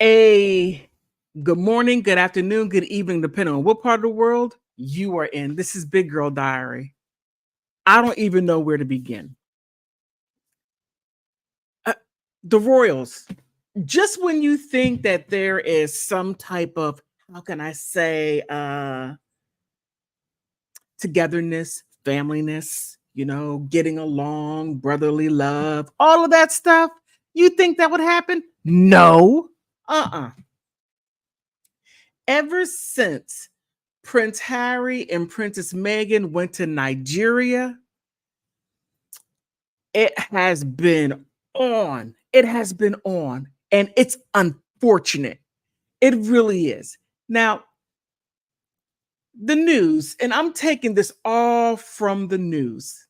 A good morning, good afternoon, good evening, depending on what part of the world you are in. This is Big Girl Diary. I don't even know where to begin. Uh, the Royals. Just when you think that there is some type of, how can I say, togetherness, familyness, getting along, brotherly love, all of that stuff, you think that would happen? No. Uh-uh. Ever since Prince Harry and Princess Meghan went to Nigeria, it has been on. It has been on. And it's unfortunate. It really is. Now, the news, and I'm taking this all from the news,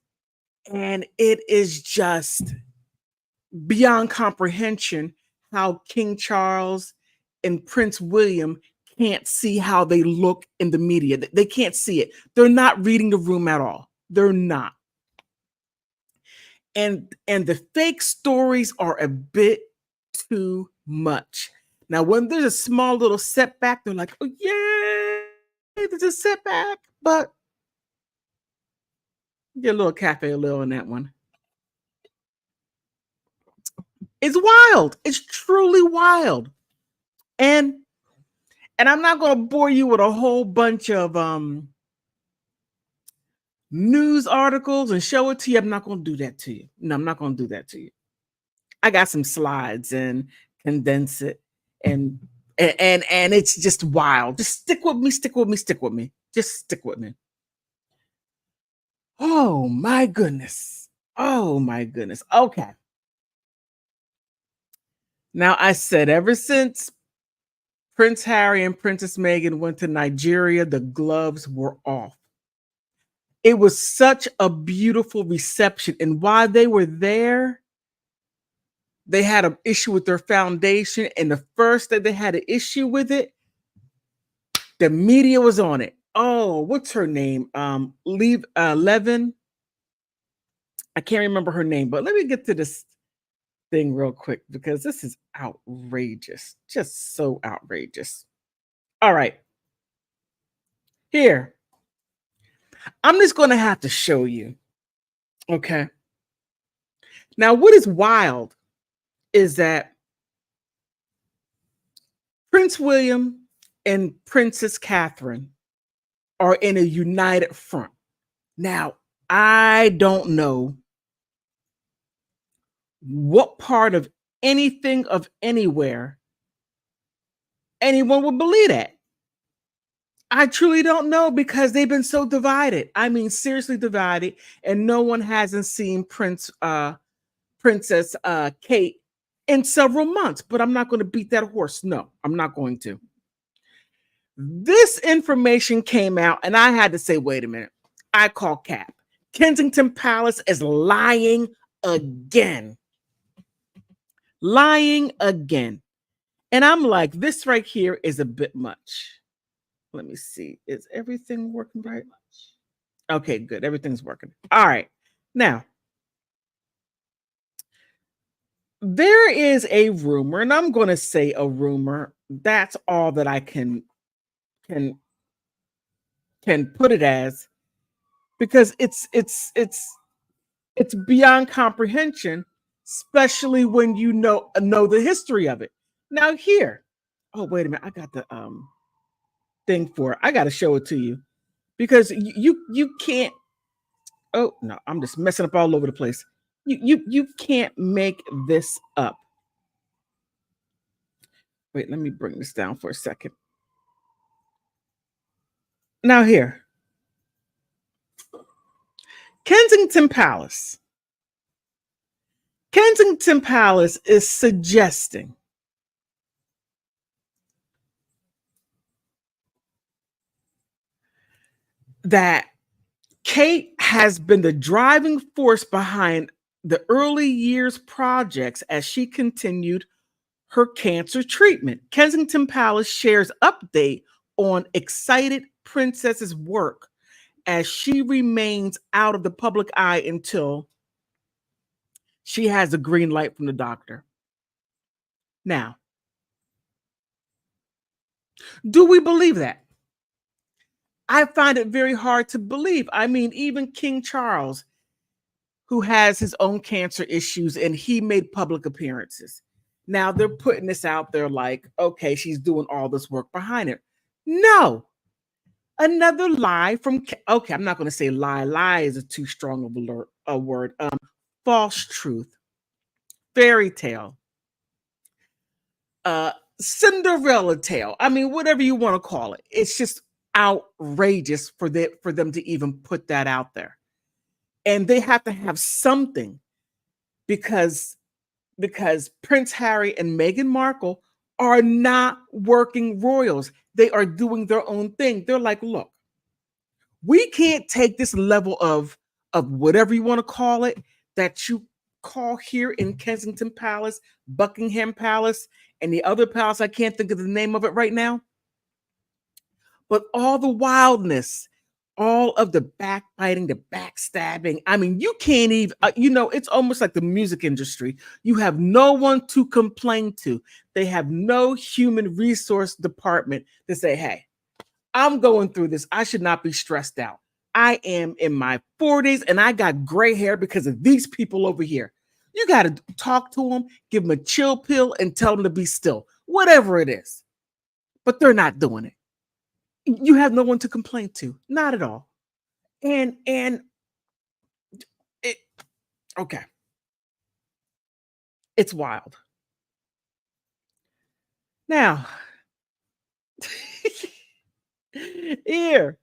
and it is just beyond comprehension how King Charles and Prince William can't see how they look in the media. They can't see it. They're not reading the room at all. They're not. And the fake stories are a bit too much. Now, when there's a small little setback, they're like, oh, yay, there's a setback. But get a little cafe a little in that one. It's wild. It's truly wild. And I'm not going to bore you with a whole bunch of news articles and show it to you. I'm not going to do that to you. No, I'm not going to do that to you. I got some slides and condense it, and it's just wild. Just stick with me, stick with me, stick with me. Just stick with me. Oh my goodness. Oh my goodness. Okay. Now I said ever since Prince Harry and Princess Meghan went to Nigeria, the gloves were off. It was such a beautiful reception. And while they were there, they had an issue with their foundation. And the first that they had an issue with it, the media was on it. Oh, what's her name? Levin. I can't remember her name, but let me get to this thing real quick because this is outrageous. Just so outrageous. All right. Here. I'm just going to have to show you. Okay. Now, what is wild is that Prince William and Princess Catherine are in a united front. Now, I don't know what part of anything of anywhere anyone would believe that. I truly don't know because they've been so divided. I mean, seriously divided, and no one hasn't seen Princess Kate in several months. But I'm not going to beat that horse. No, I'm not going to. This information came out, and I had to say, wait a minute. I call cap. Kensington Palace is lying again. Lying again. And I'm like, this right here is a bit much. Let me see. Is everything working right? Okay, good. Everything's working. All right. Now, there is a rumor, and I'm going to say a rumor. That's all that I can put it as, because it's beyond comprehension, especially when you know the history of it. Now here, oh wait a minute, I got the thing for it. I got to show it to you because you can't. Oh no, I'm just messing up all over the place. You can't make this up. Wait, let me bring this down for a second. Now here, Kensington Palace. Kensington Palace is suggesting that Kate has been the driving force behind the early years projects as she continued her cancer treatment. Kensington Palace shares update on excited princess's work as she remains out of the public eye until she has a green light from the doctor. Now, Do we believe that? I find it very hard to believe. I mean, even King Charles, who has his own cancer issues, and he made public appearances. Now they're putting this out there like, okay, she's doing all this work behind it. No, another lie from, okay, I'm not going to say lie. Lie is a too strong of a word. False truth, fairy tale, uh, Cinderella tale. I mean, whatever you want to call it. It's just outrageous for them to even put that out there. And they have to have something because Prince Harry and Meghan Markle are not working royals. They are doing their own thing. They're like, look, we can't take this level of whatever you want to call it that you call here in Kensington Palace, Buckingham Palace, and the other palace. I can't think of the name of it right now. But all the wildness, all of the backbiting, the backstabbing. I mean, you can't even, it's almost like the music industry. You have no one to complain to. They have no human resource department to say, hey, I'm going through this. I should not be stressed out. I am in my 40s and I got gray hair because of these people over here. You got to talk to them, give them a chill pill, and tell them to be still, whatever it is. But they're not doing it. You have no one to complain to, not at all. And it okay. It's wild. Now, here.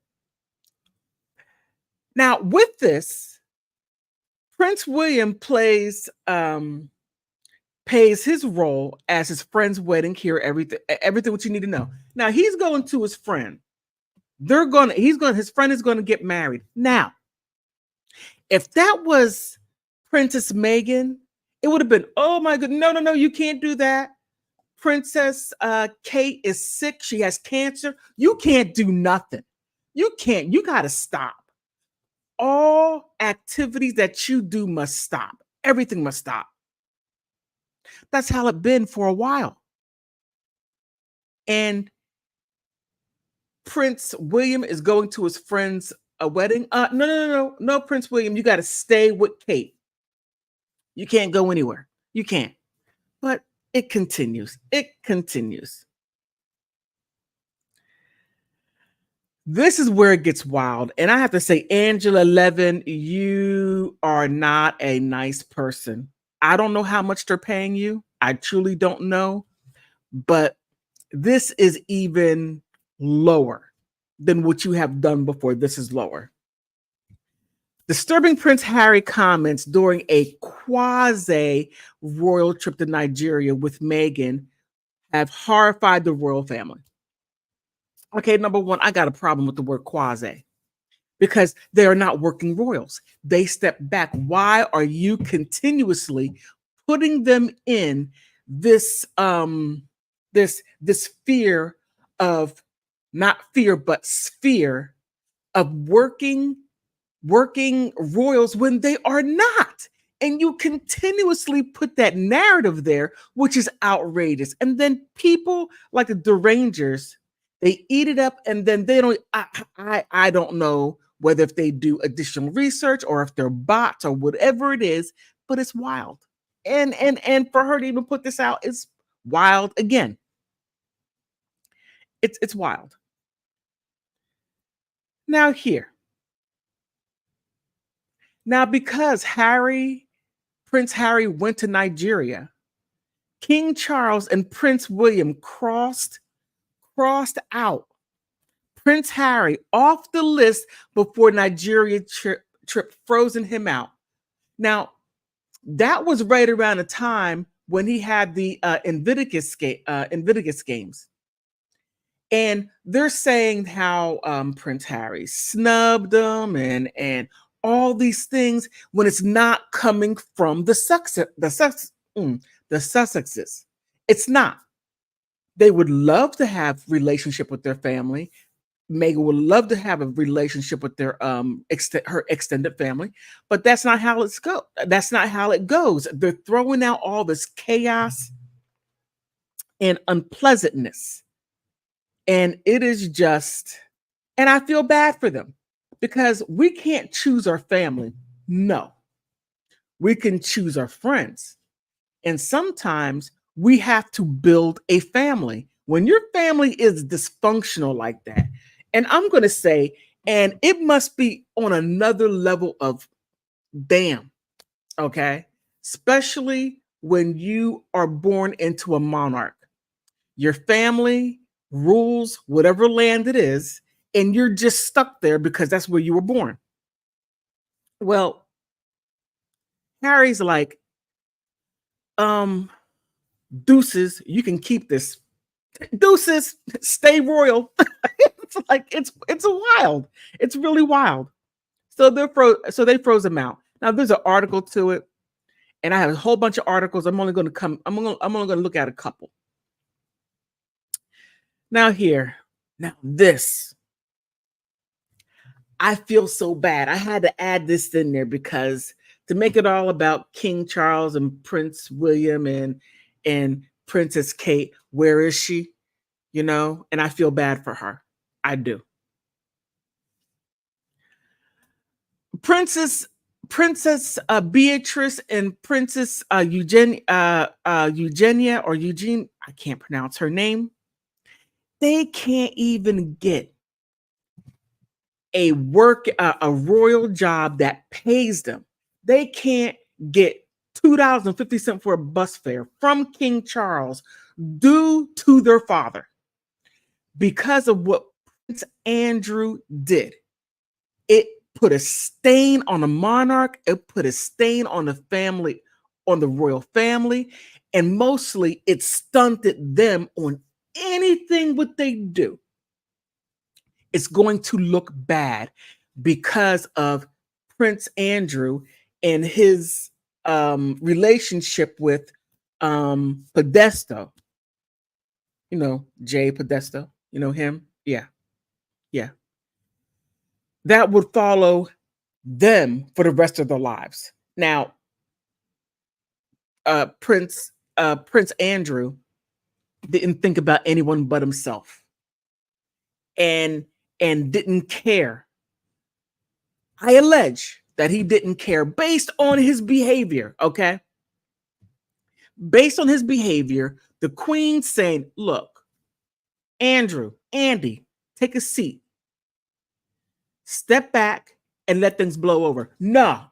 Now, with this, Prince William pays his role as his friend's wedding here, everything what you need to know. Now, he's going to his friend. His friend is going to get married. Now, if that was Princess Meghan, it would have been, oh my God, no, you can't do that. Princess Kate is sick. She has cancer. You can't do nothing. You can't. You got to stop. All activities that you do must stop. Everything must stop. That's how it's been for a while. And Prince William is going to his friend's wedding. No, Prince William, you got to stay with Kate. You can't go anywhere. You can't. But it continues. It continues. This is where it gets wild. And I have to say, Angela Levin, you are not a nice person. I don't know how much they're paying you. I truly don't know. But this is even lower than what you have done before. This is lower. Disturbing Prince Harry comments during a quasi-royal trip to Nigeria with Meghan have horrified the royal family. Okay, number one, I got a problem with the word quasi because they are not working royals. They step back. Why are you continuously putting them in this this fear of, not fear, but sphere of working royals when they are not? And you continuously put that narrative there, which is outrageous. And then people like the derangers, they eat it up, and then they don't. I don't know whether if they do additional research or if they're bots or whatever it is, but it's wild. And for her to even put this out is wild again. It's wild. Now here. Now, because Prince Harry went to Nigeria, King Charles and Prince William crossed out Prince Harry off the list before Nigeria trip frozen him out. Now, that was right around the time when he had the Invictus Games. And they're saying how Prince Harry snubbed them and all these things when it's not coming from the Sussexes. It's not. They would love to have relationship with their family. Meghan would love to have a relationship with their her extended family, but that's not how it's go. That's not how it goes. They're throwing out all this chaos and unpleasantness And it is just, and I feel bad for them because we can't choose our family. No, we can choose our friends. And sometimes we have to build a family. When your family is dysfunctional like that, and I'm going to say, and it must be on another level of damn, okay? Especially when you are born into a monarch. Your family rules whatever land it is, and you're just stuck there because that's where you were born. Well, Harry's like, um, deuces, you can keep this. Deuces, stay royal. It's like it's a wild. It's really wild. So they froze him out. Now there's an article to it, and I have a whole bunch of articles. I'm only going to come. I'm only going to look at a couple. Now here, now this. I feel so bad. I had to add this in there because to make it all about King Charles and Prince William and Princess Kate. Where is she? You know, and I feel bad for her. I do. Princess Princess Beatrice and Princess Eugenia or Eugene, I can't pronounce her name. They can't even get a royal job that pays them. They can't get $2.50 for a bus fare from King Charles due to their father because of what Prince Andrew did. It put a stain on the monarch, it put a stain on the family, on the royal family, and mostly it stunted them on anything what they do. It's going to look bad because of Prince Andrew and his relationship with Podesto. You know, Jay Podesto. You know him? Yeah, yeah. That would follow them for the rest of their lives. Now, Prince Andrew didn't think about anyone but himself, and didn't care. I allege that he didn't care based on his behavior. Okay, based on his behavior, the Queen saying, "Look, Andrew, Andy, take a seat. Step back and let things blow over." No,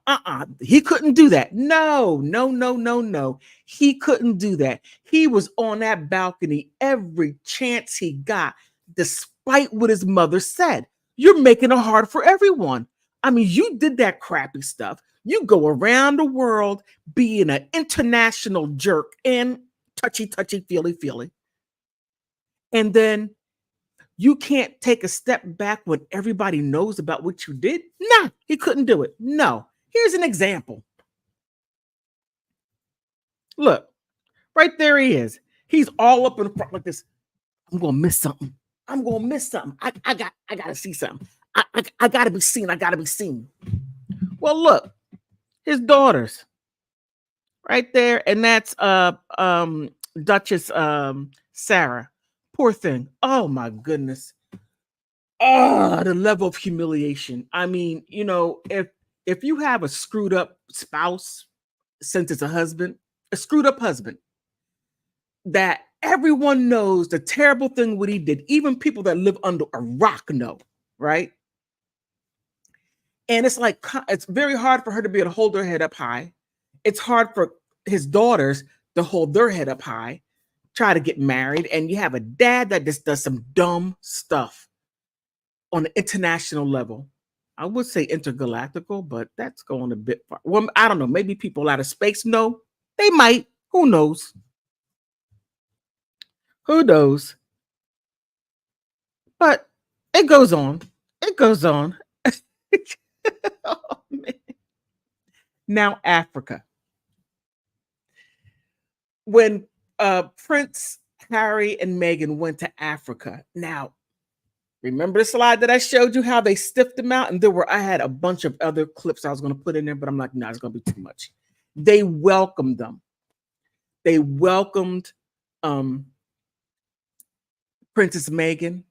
he couldn't do that. No, no, no, no, no. He couldn't do that. He was on that balcony every chance he got, despite what his mother said. You're making it hard for everyone. I mean, you did that crappy stuff. You go around the world being an international jerk and touchy, feely. And then you can't take a step back when everybody knows about what you did. Nah, he couldn't do it. No. Here's an example. Look, right there he is. He's all up in front like this. I'm gonna miss something. I'm gonna miss something. I gotta see something. I gotta be seen. I gotta be seen. Well, look, his daughters right there, and that's Duchess Sarah. Poor thing. Oh my goodness. The level of humiliation. I mean, you know, if you have a screwed up spouse, since it's a screwed up husband, that everyone knows the terrible thing what he did, even people that live under a rock know, right? And it's like it's very hard for her to be able to hold her head up high. It's hard for his daughters to hold their head up high, try to get married, and you have a dad that just does some dumb stuff on an international level. I would say intergalactical, but that's going a bit far. Well, I don't know. Maybe people out of space know. They might. Who knows? Who knows? But it goes on. It goes on. Oh, man. Now, Africa. When Prince Harry and Meghan went to Africa, now remember the slide that I showed you how they stiffed them out? And I had a bunch of other clips I was going to put in there, but I'm like, no, it's going to be too much. They welcomed them. They welcomed Princess Meghan.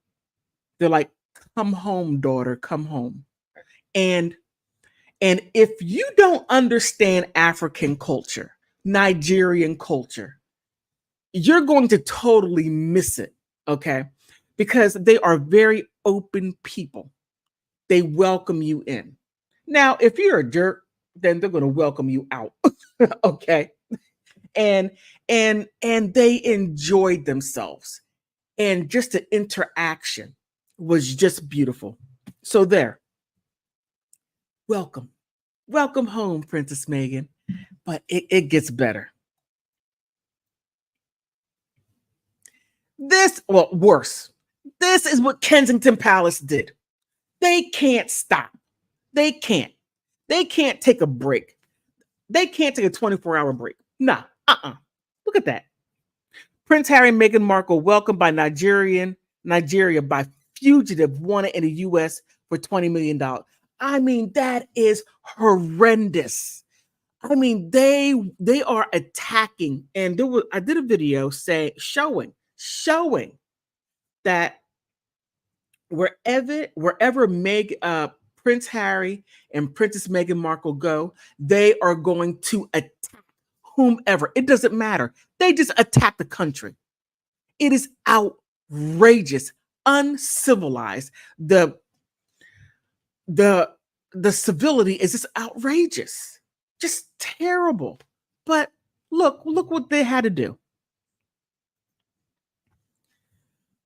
They're like, come home, daughter, come home. And if you don't understand African culture, Nigerian culture, you're going to totally miss it, okay? Because they are very open people. They welcome you in. Now, if you're a jerk, then they're going to welcome you out, okay? And they enjoyed themselves, and just the interaction was just beautiful. So there, welcome, welcome home, Princess Meghan. But it gets better. Well, worse. This is what Kensington Palace did. They can't stop. They can't. They can't take a break. They can't take a 24-hour break. Nah, Look at that. Prince Harry and Meghan Markle welcomed by Nigeria by Fugitive wanted in the U.S. for $20 million. I mean, that is horrendous. I mean, they are attacking, and I did a video showing that wherever Prince Harry and Princess Meghan Markle go, they are going to attack whomever. It doesn't matter. They just attack the country. It is outrageous, uncivilized. The civility is just outrageous, just terrible. But look what they had to do.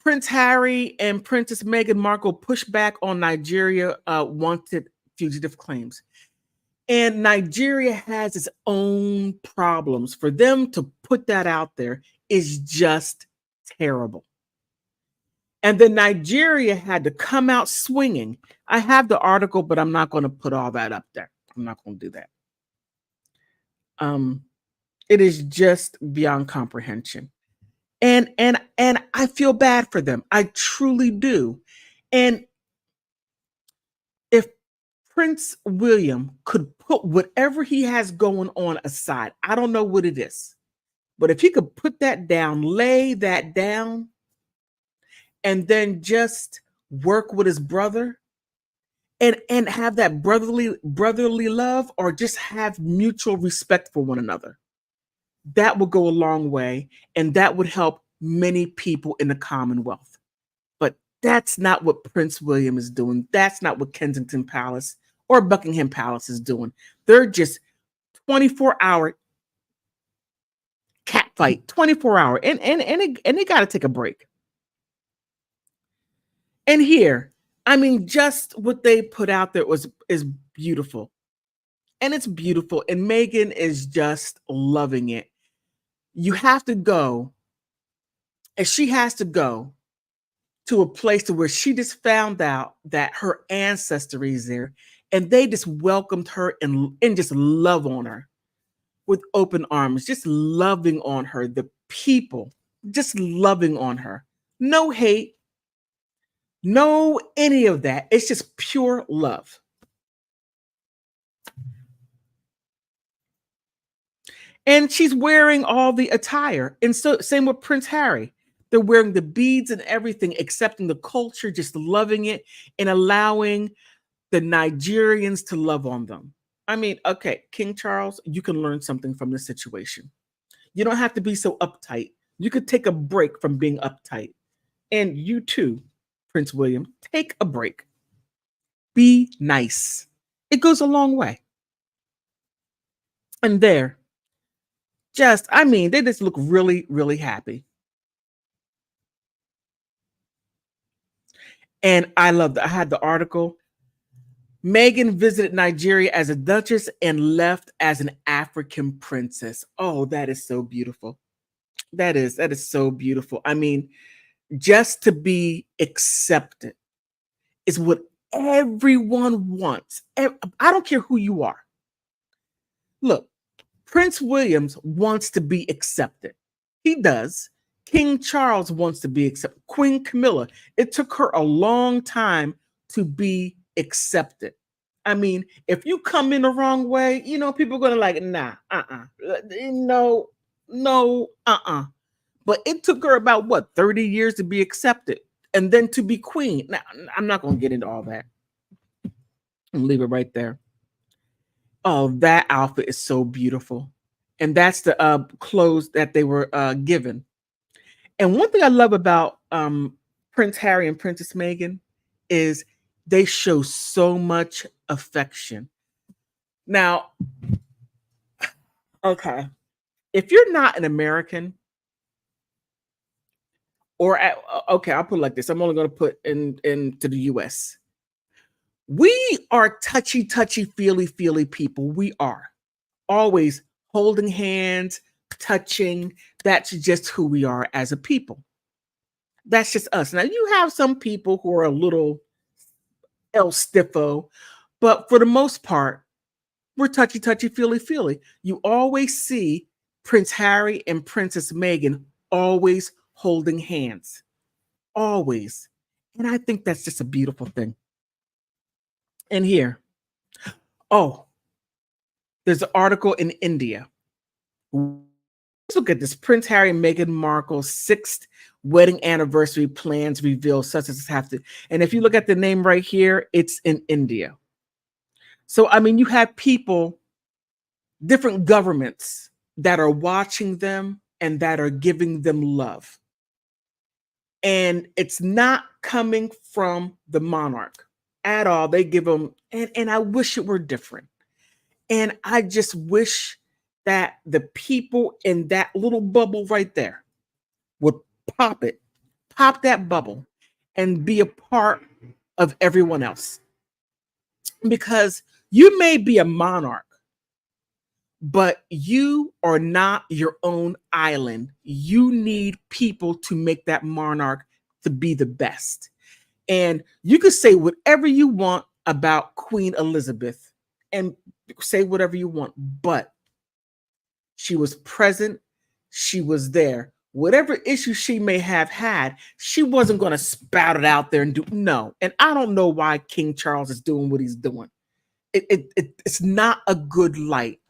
Prince Harry and Princess Meghan Markle pushed back on Nigeria wanted fugitive claims. And Nigeria has its own problems. For them to put that out there is just terrible. And then Nigeria had to come out swinging. I have the article, but I'm not going to put all that up there. I'm not going to do that. It is just beyond comprehension. And I feel bad for them. I truly do. And if Prince William could put whatever he has going on aside, I don't know what it is, but if he could put that down, lay that down, and then just work with his brother and have that brotherly love, or just have mutual respect for one another, that would go a long way, and that would help many people in the Commonwealth. But that's not what Prince William is doing. That's not what Kensington Palace or Buckingham Palace is doing. They're just 24-hour cat fight, 24-hour, and they got to take a break. And here, I mean, just what they put out there is beautiful. And it's beautiful. And Meghan is just loving it. You have to go, and she has to go to a place to where she just found out that her ancestry is there, and they just welcomed her and just love on her with open arms, just loving on her, the people just loving on her. No hate, no any of that. It's just pure love. And she's wearing all the attire. And so same with Prince Harry. They're wearing the beads and everything, accepting the culture, just loving it, and allowing the Nigerians to love on them. I mean, okay, King Charles, you can learn something from this situation. You don't have to be so uptight. You could take a break from being uptight. And you too, Prince William, take a break. Be nice. It goes a long way. And there, I mean, they just look really, really happy. And I loved it. I had the article. Meghan visited Nigeria as a duchess and left as an African princess. Oh, that is so beautiful. That is so beautiful. I mean, just to be accepted is what everyone wants. I don't care who you are. Look, Prince Williams wants to be accepted. He does. King Charles wants to be accepted. Queen Camilla, it took her a long time to be accepted. I mean, if you come in the wrong way, people are going to like, nah, no, But it took her about what, 30 years to be accepted and then to be queen. Now, I'm not going to get into all that. And leave it right there. Oh, that outfit is so beautiful. And that's the clothes that they were given. And one thing I love about Prince Harry and Princess Meghan is they show so much affection. Now, okay, if you're not an American, or okay, I'll put it like this. I'm only going to put into the U.S. We are touchy, feely people. We are always holding hands, touching. That's just who we are as a people. That's just us. Now, you have some people who are a little el stiffo, but for the most part, we're touchy, feely. You always see Prince Harry and Princess Meghan always holding hands. Always. And I think that's just a beautiful thing. And here, oh, there's an article in India. Let's look at this. Prince Harry and Meghan Markle's 6th wedding anniversary plans reveal such as have to. And if you look at the name right here, it's in India. So, I mean, you have people, different governments that are watching them and that are giving them love. And it's not coming from the monarch at all. They give them, and I wish it were different. And I just wish that the people in that little bubble right there would pop that bubble, and be a part of everyone else. Because you may be a monarch, but you are not your own island. You need people to make that monarch to be the best. And you could say whatever you want about Queen Elizabeth and say whatever you want, but she was present. She was there. Whatever issue she may have had, she wasn't going to spout it out there and do no. And I don't know why King Charles is doing what he's doing. It's not a good light.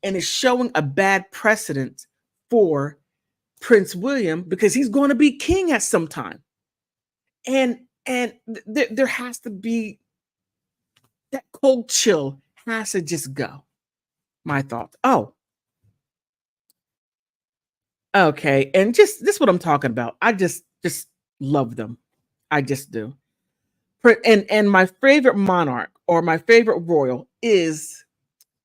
And it's showing a bad precedent for Prince William because he's going to be king at some time. And there has to be that cold chill has to just go. My thoughts. Oh, okay. And just this is what I'm talking about. I just love them. I just do. And my favorite monarch or my favorite royal is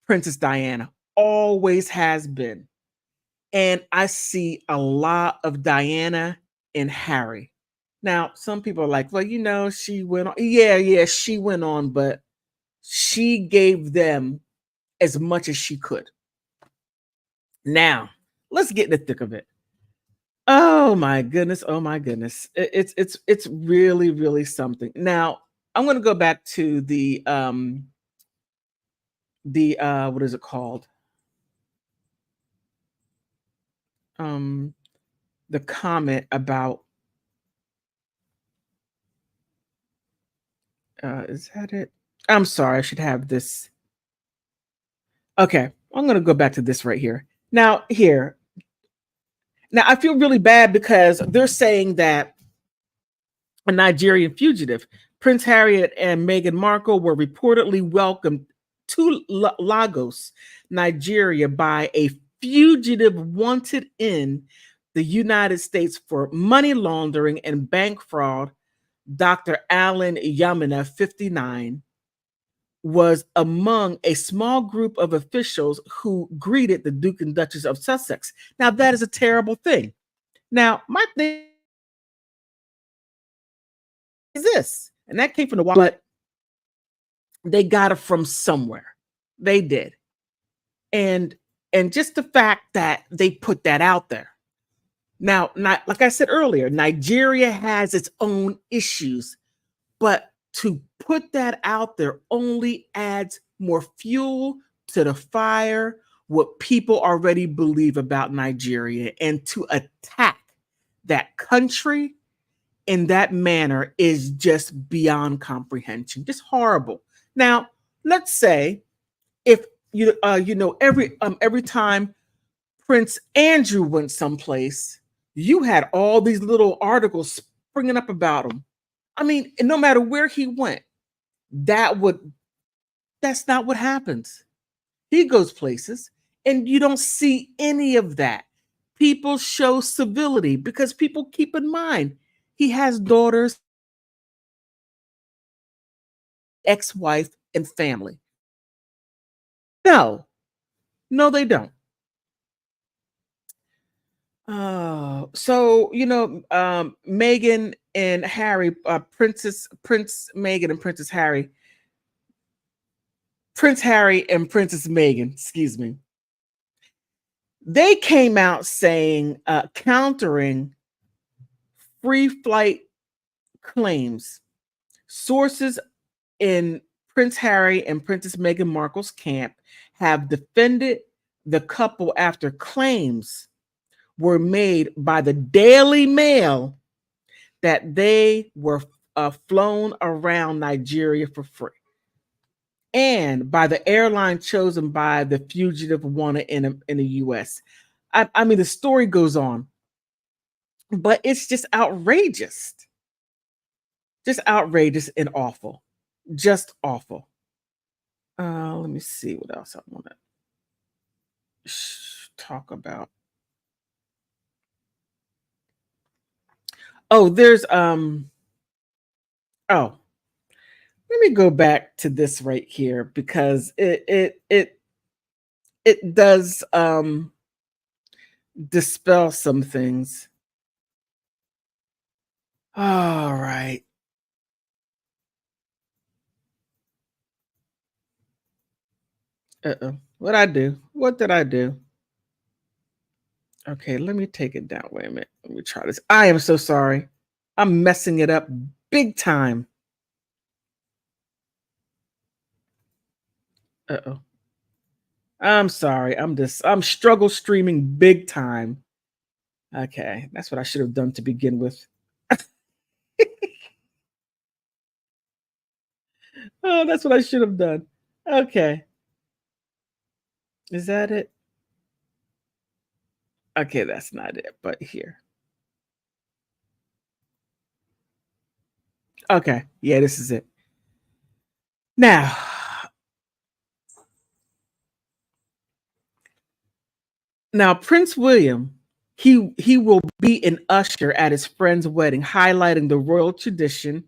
Princess Diana. Always has been. And I see a lot of Diana and Harry. Now, some people are like, well, she went on. Yeah, she went on, but she gave them as much as she could. Now, let's get in the thick of it. Oh my goodness. Oh my goodness. It's really, really something. Now, I'm going to go back to the what is it called? The comment about is that it? I'm sorry, I should have this. Okay, I'm going to go back to this right here. Now, here. Now, I feel really bad because they're saying that a Nigerian fugitive, Prince Harry and Meghan Markle, were reportedly welcomed to Lagos, Nigeria, by a fugitive wanted in the United States for money laundering and bank fraud. Dr. Alan Yamina, 59, was among a small group of officials who greeted the Duke and Duchess of Sussex. Now, that is a terrible thing. Now, my thing is this, and that came from the but they got it from somewhere. They did. And just the fact that they put that out there. Now, not like I said earlier, Nigeria has its own issues, but to put that out there only adds more fuel to the fire, what people already believe about Nigeria, and to attack that country in that manner is just beyond comprehension, just horrible. Now, let's say if every time Prince Andrew went someplace, you had all these little articles springing up about him. I mean, and no matter where he went, that would that's not what happens. He goes places and you don't see any of that. People show civility because people keep in mind he has daughters, ex-wife, and family. No, no, they don't. So Meghan and Harry, Prince Meghan and Princess Harry, Prince Harry and Princess Meghan, excuse me, they came out saying, countering free flight claims. Sources in Prince Harry and Princess Meghan Markle's camp have defended the couple after claims were made by the Daily Mail that they were flown around Nigeria for free, and by the airline chosen by the fugitive wanted in the US. I mean, the story goes on, but it's just outrageous and awful, just awful. Let me see what else I want to talk about. Oh, there's oh, let me go back to this right here because it does dispel some things. All right. Uh-oh. What I do? What did I do? Okay, let me take it down. Wait a minute. Let me try this. I am so sorry. I'm messing it up big time. Uh-oh. I'm sorry. I'm struggle streaming big time. Okay, that's what I should have done to begin with. Oh, that's what I should have done. Okay. Is that it? Okay, that's not it, but here. Okay. Yeah, this is it. Now, Prince William, he will be an usher at his friend's wedding, highlighting the royal tradition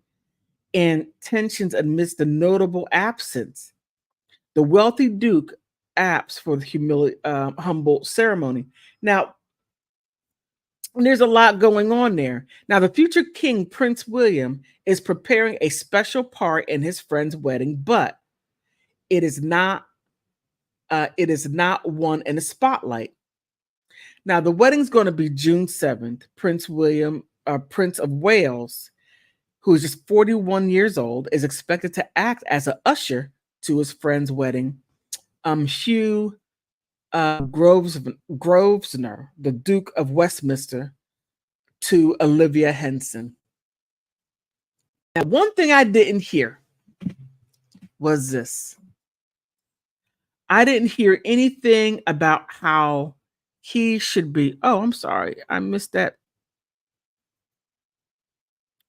and tensions amidst the notable absence. The wealthy Duke apps for the humble ceremony. Now, there's a lot going on there. Now, the future King Prince William is preparing a special part in his friend's wedding, but it is not one in the spotlight. Now, the wedding's going to be June 7th. Prince William, Prince of Wales, who is just 41 years old, is expected to act as an usher to his friend's wedding. Hugh Grosvenor, the Duke of Westminster, to Olivia Henson. Now, one thing I didn't hear was this. I didn't hear anything about how he should be. Oh, I'm sorry. I missed that.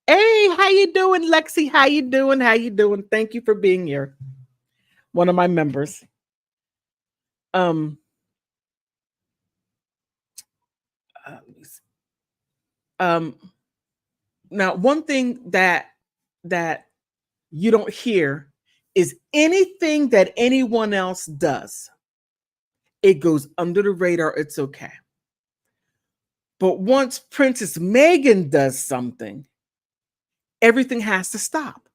Hey, how you doing, Lexi? How you doing? How you doing? Thank you for being here. One of my members. Um, uh, um, Now, one thing that you don't hear is anything that anyone else does. It goes under the radar. It's okay. But once Princess Meghan does something, everything has to stop.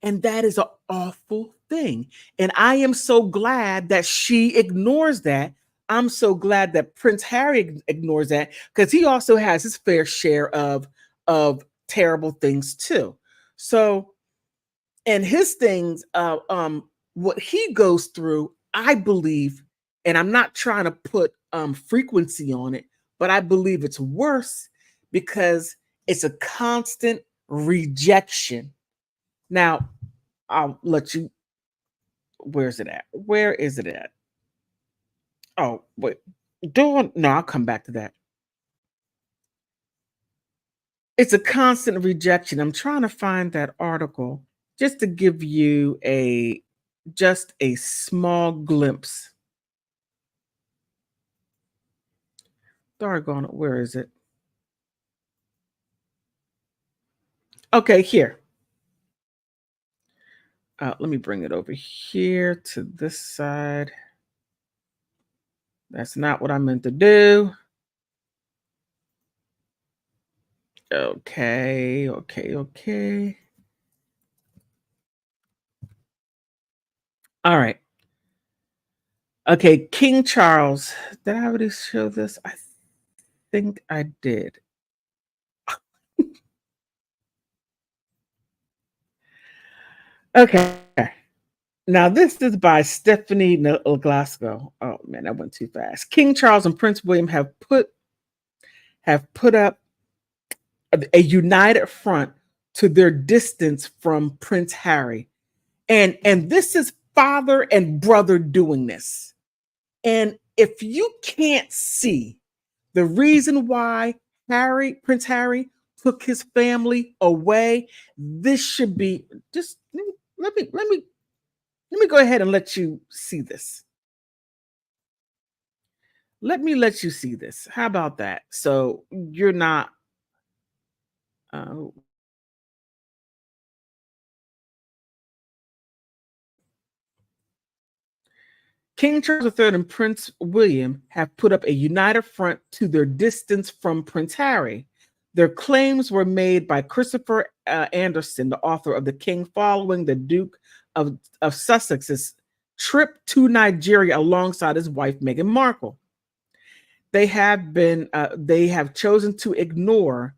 And that is an awful thing. And I am so glad that she ignores that. I'm so glad that Prince Harry ignores that because he also has his fair share of terrible things too. So, and his things, what he goes through, I believe, and I'm not trying to put frequency on it, but I believe it's worse because it's a constant rejection. Now, I'll let you. Where's it at? Where is it at? Oh, wait. Don't. No, I'll come back to that. It's a constant rejection. I'm trying to find that article just to give you just a small glimpse. Doggone it, where is it? Okay, here. Let me bring it over here to this side. That's not what I meant to do. Okay. All right. Okay, King Charles. Did I already show this? I think I did. Okay. Now this is by Stephanie Glasgow. Oh man, that went too fast. King Charles and Prince William have put up a united front to their distance from Prince Harry. And this is father and brother doing this. And if you can't see the reason why Prince Harry took his family away, this should be just let me go ahead and let you see this. Let me let you see this. How about that? So you're not uh, King Charles III and Prince William have put up a united front to their distance from Prince Harry. Their claims were made by Christopher Anderson, the author of The King, following the Duke of Sussex's trip to Nigeria alongside his wife Meghan Markle. They have chosen to ignore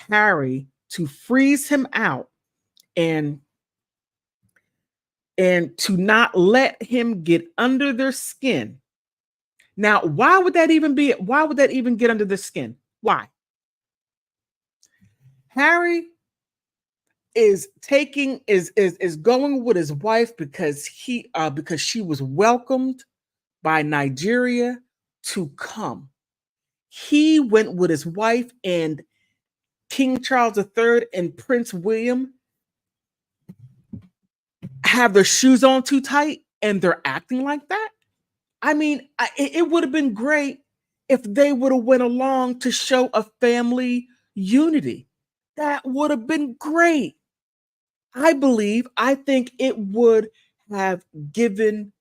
Harry, to freeze him out, and to not let him get under their skin. Now, why would that even get under the skin? Why? Harry is going with his wife because she was welcomed by Nigeria to come. He went with his wife, and King Charles III and Prince William have their shoes on too tight and they're acting like that. I mean, it would have been great if they would have went along to show a family unity. That would have been great. I think it would have given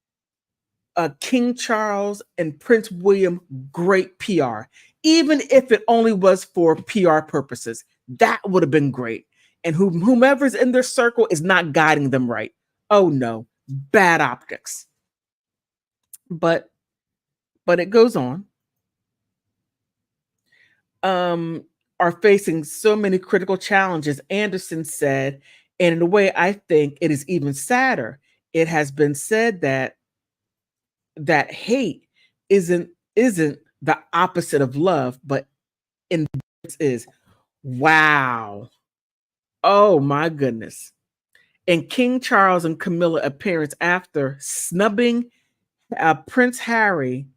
King Charles and Prince William great PR, even if it only was for PR purposes. That would have been great. And whomever's in their circle is not guiding them right. Oh no, bad optics. But it goes on. Are facing so many critical challenges, Anderson said, and in a way, I think it is even sadder. It has been said that hate isn't the opposite of love, but in this is wow. Oh my goodness. And King Charles and Camilla appearance after snubbing Prince Harry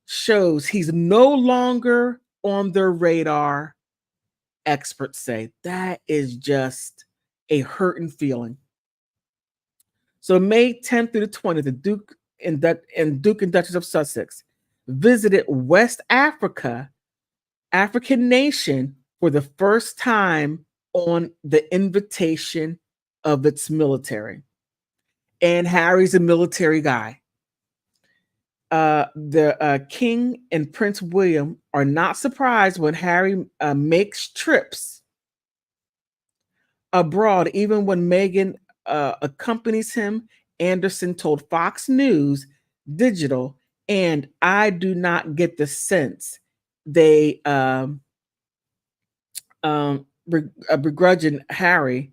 shows he's no longer on their radar, experts say. That is just a hurting feeling. So May 10th through the 20th, the Duke and Duchess of Sussex visited West African nation for the first time on the invitation of its military. And Harry's a military guy. The King and Prince William are not surprised when Harry makes trips abroad, even when Meghan accompanies him. Anderson told Fox News Digital, and I do not get the sense they begrudging Harry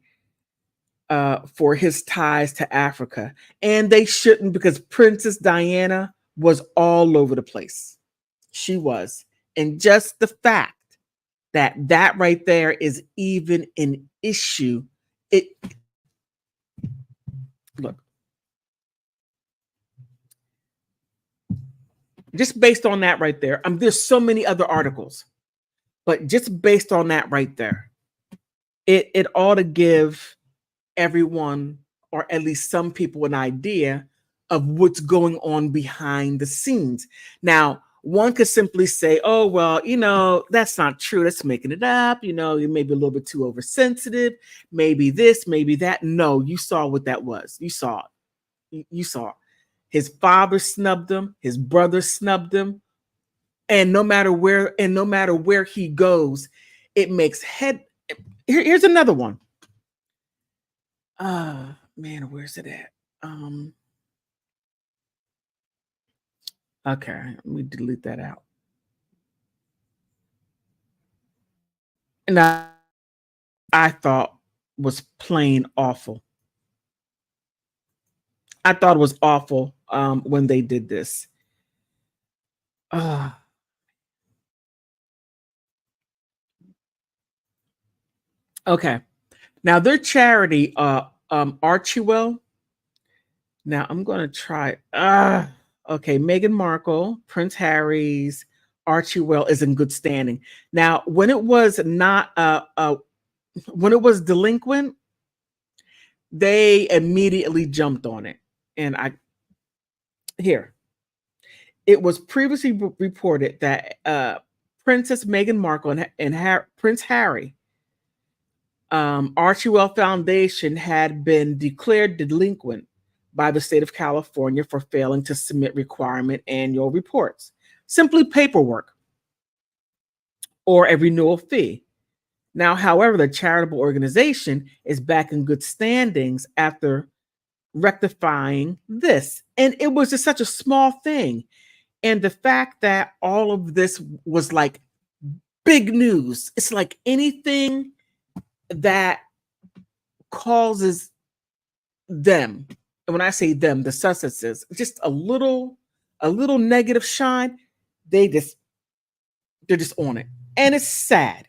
for his ties to Africa. And they shouldn't, because Princess Diana was all over the place. She was. And just the fact that right there is even an issue. Look, just based on that right there, there's so many other articles, but just based on that right there, it ought to give everyone, or at least some people, an idea of what's going on behind the scenes. Now, one could simply say, oh, well, that's not true. That's making it up. You may be a little bit too oversensitive. Maybe this, maybe that. No, you saw what that was. You saw it. You saw it. His father snubbed him. His brother snubbed him. And no matter where he goes, it makes head. Here's another one. Man, where's it at? Okay, let me delete that out. And I thought was plain awful. I thought it was awful when they did this. Okay. Now their charity, Archwell. Now I'm gonna try. Okay, Meghan Markle, Prince Harry's Archwell is in good standing. Now, when it was not when it was delinquent, they immediately jumped on it. And it was previously reported that Princess Meghan Markle and Prince Harry, Archwell Foundation had been declared delinquent by the state of California for failing to submit requirement annual reports, simply paperwork or a renewal fee. Now, however, the charitable organization is back in good standings after rectifying this. And it was just such a small thing. And the fact that all of this was like big news, it's like anything that causes them, and when I say them, the Sussexes, just a little negative shine, they're just on it. And it's sad.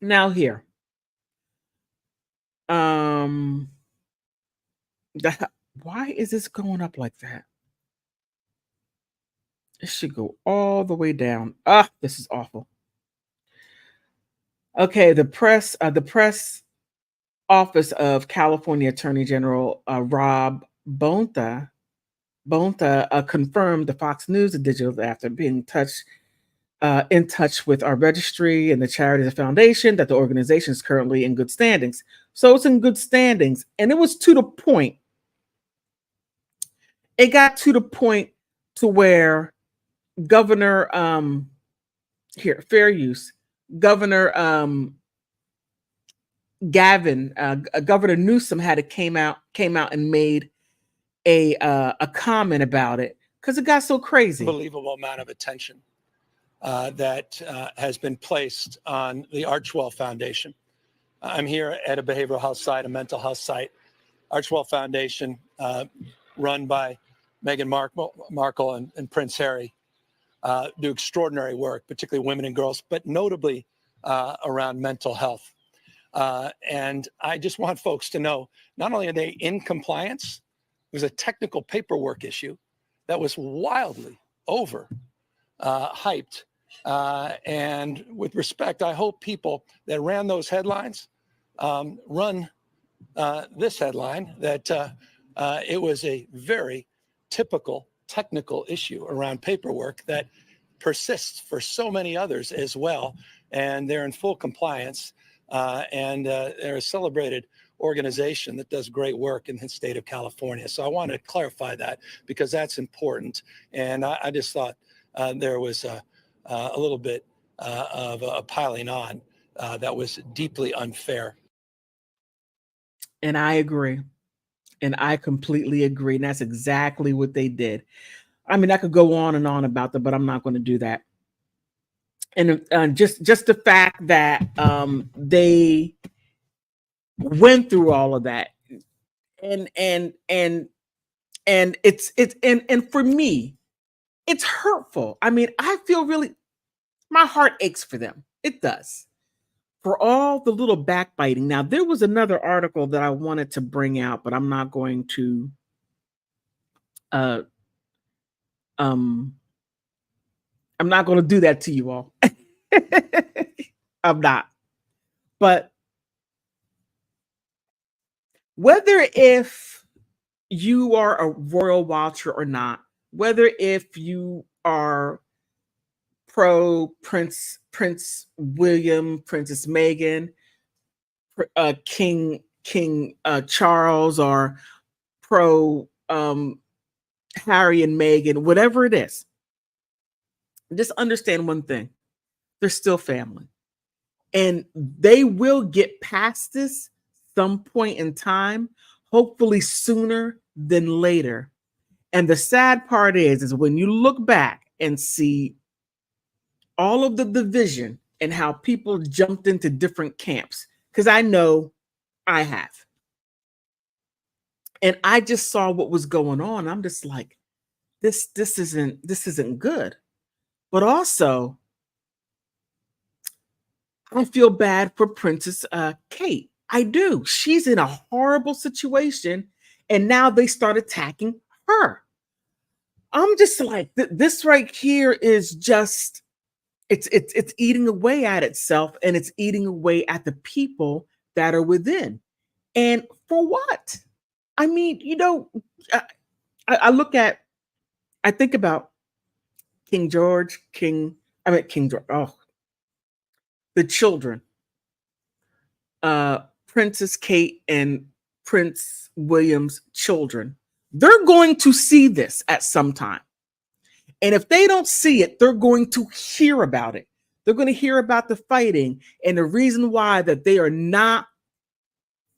Now here. Why is this going up like that? It should go all the way down. This is awful. Okay, the press office of California Attorney General Rob Bonta confirmed to Fox News and Digital after being in touch with our registry and the Charities Foundation that the organization is currently in good standings. So it's in good standings, and it was to the point. It got to the point to where Governor fair use, Governor Governor Newsom came out and made a comment about it because it got so crazy. Unbelievable amount of attention that has been placed on the Archwell Foundation. I'm here at a behavioral health site, a mental health site. Archwell Foundation, run by Meghan Markle and Prince Harry, do extraordinary work, particularly women and girls, but notably around mental health. And I just want folks to know, not only are they in compliance, it was a technical paperwork issue that was wildly over hyped. And with respect, I hope people that ran those headlines run this headline, that it was a very typical technical issue around paperwork that persists for so many others as well. And they're in full compliance. And they're a celebrated organization that does great work in the state of California. So I want to clarify that because that's important. And I just thought there was a little bit of a piling on that was deeply unfair. And I agree. And I completely agree. And that's exactly what they did. I mean, I could go on and on about that, but I'm not going to do that. And just the fact that they went through all of that, and it's and for me, it's hurtful. I mean, I feel really, my heart aches for them. It does. For all the little backbiting. Now, there was another article that I wanted to bring out, but I'm not going to I'm not going to do that to you all. I'm not. But whether if you are a royal watcher or not, whether if you are pro Prince William, Princess Meghan, King Charles, or pro Harry and Meghan, whatever it is, just understand one thing: they're still family, and they will get past this some point in time, hopefully sooner than later. And the sad part is when you look back and see all of the division and how people jumped into different camps, because I know I have. And I just saw what was going on. I'm just like, this isn't good. But also, I feel bad for Princess Kate. I do. She's in a horrible situation, and now they start attacking her. I'm just like, this right here is just it's eating away at itself, and it's eating away at the people that are within. And for what? I mean, I, I look at, I think about King George, King George. Oh, the children, Princess Kate and Prince William's children. They're going to see this at some time. And if they don't see it, they're going to hear about it. They're going to hear about the fighting and the reason why that they are not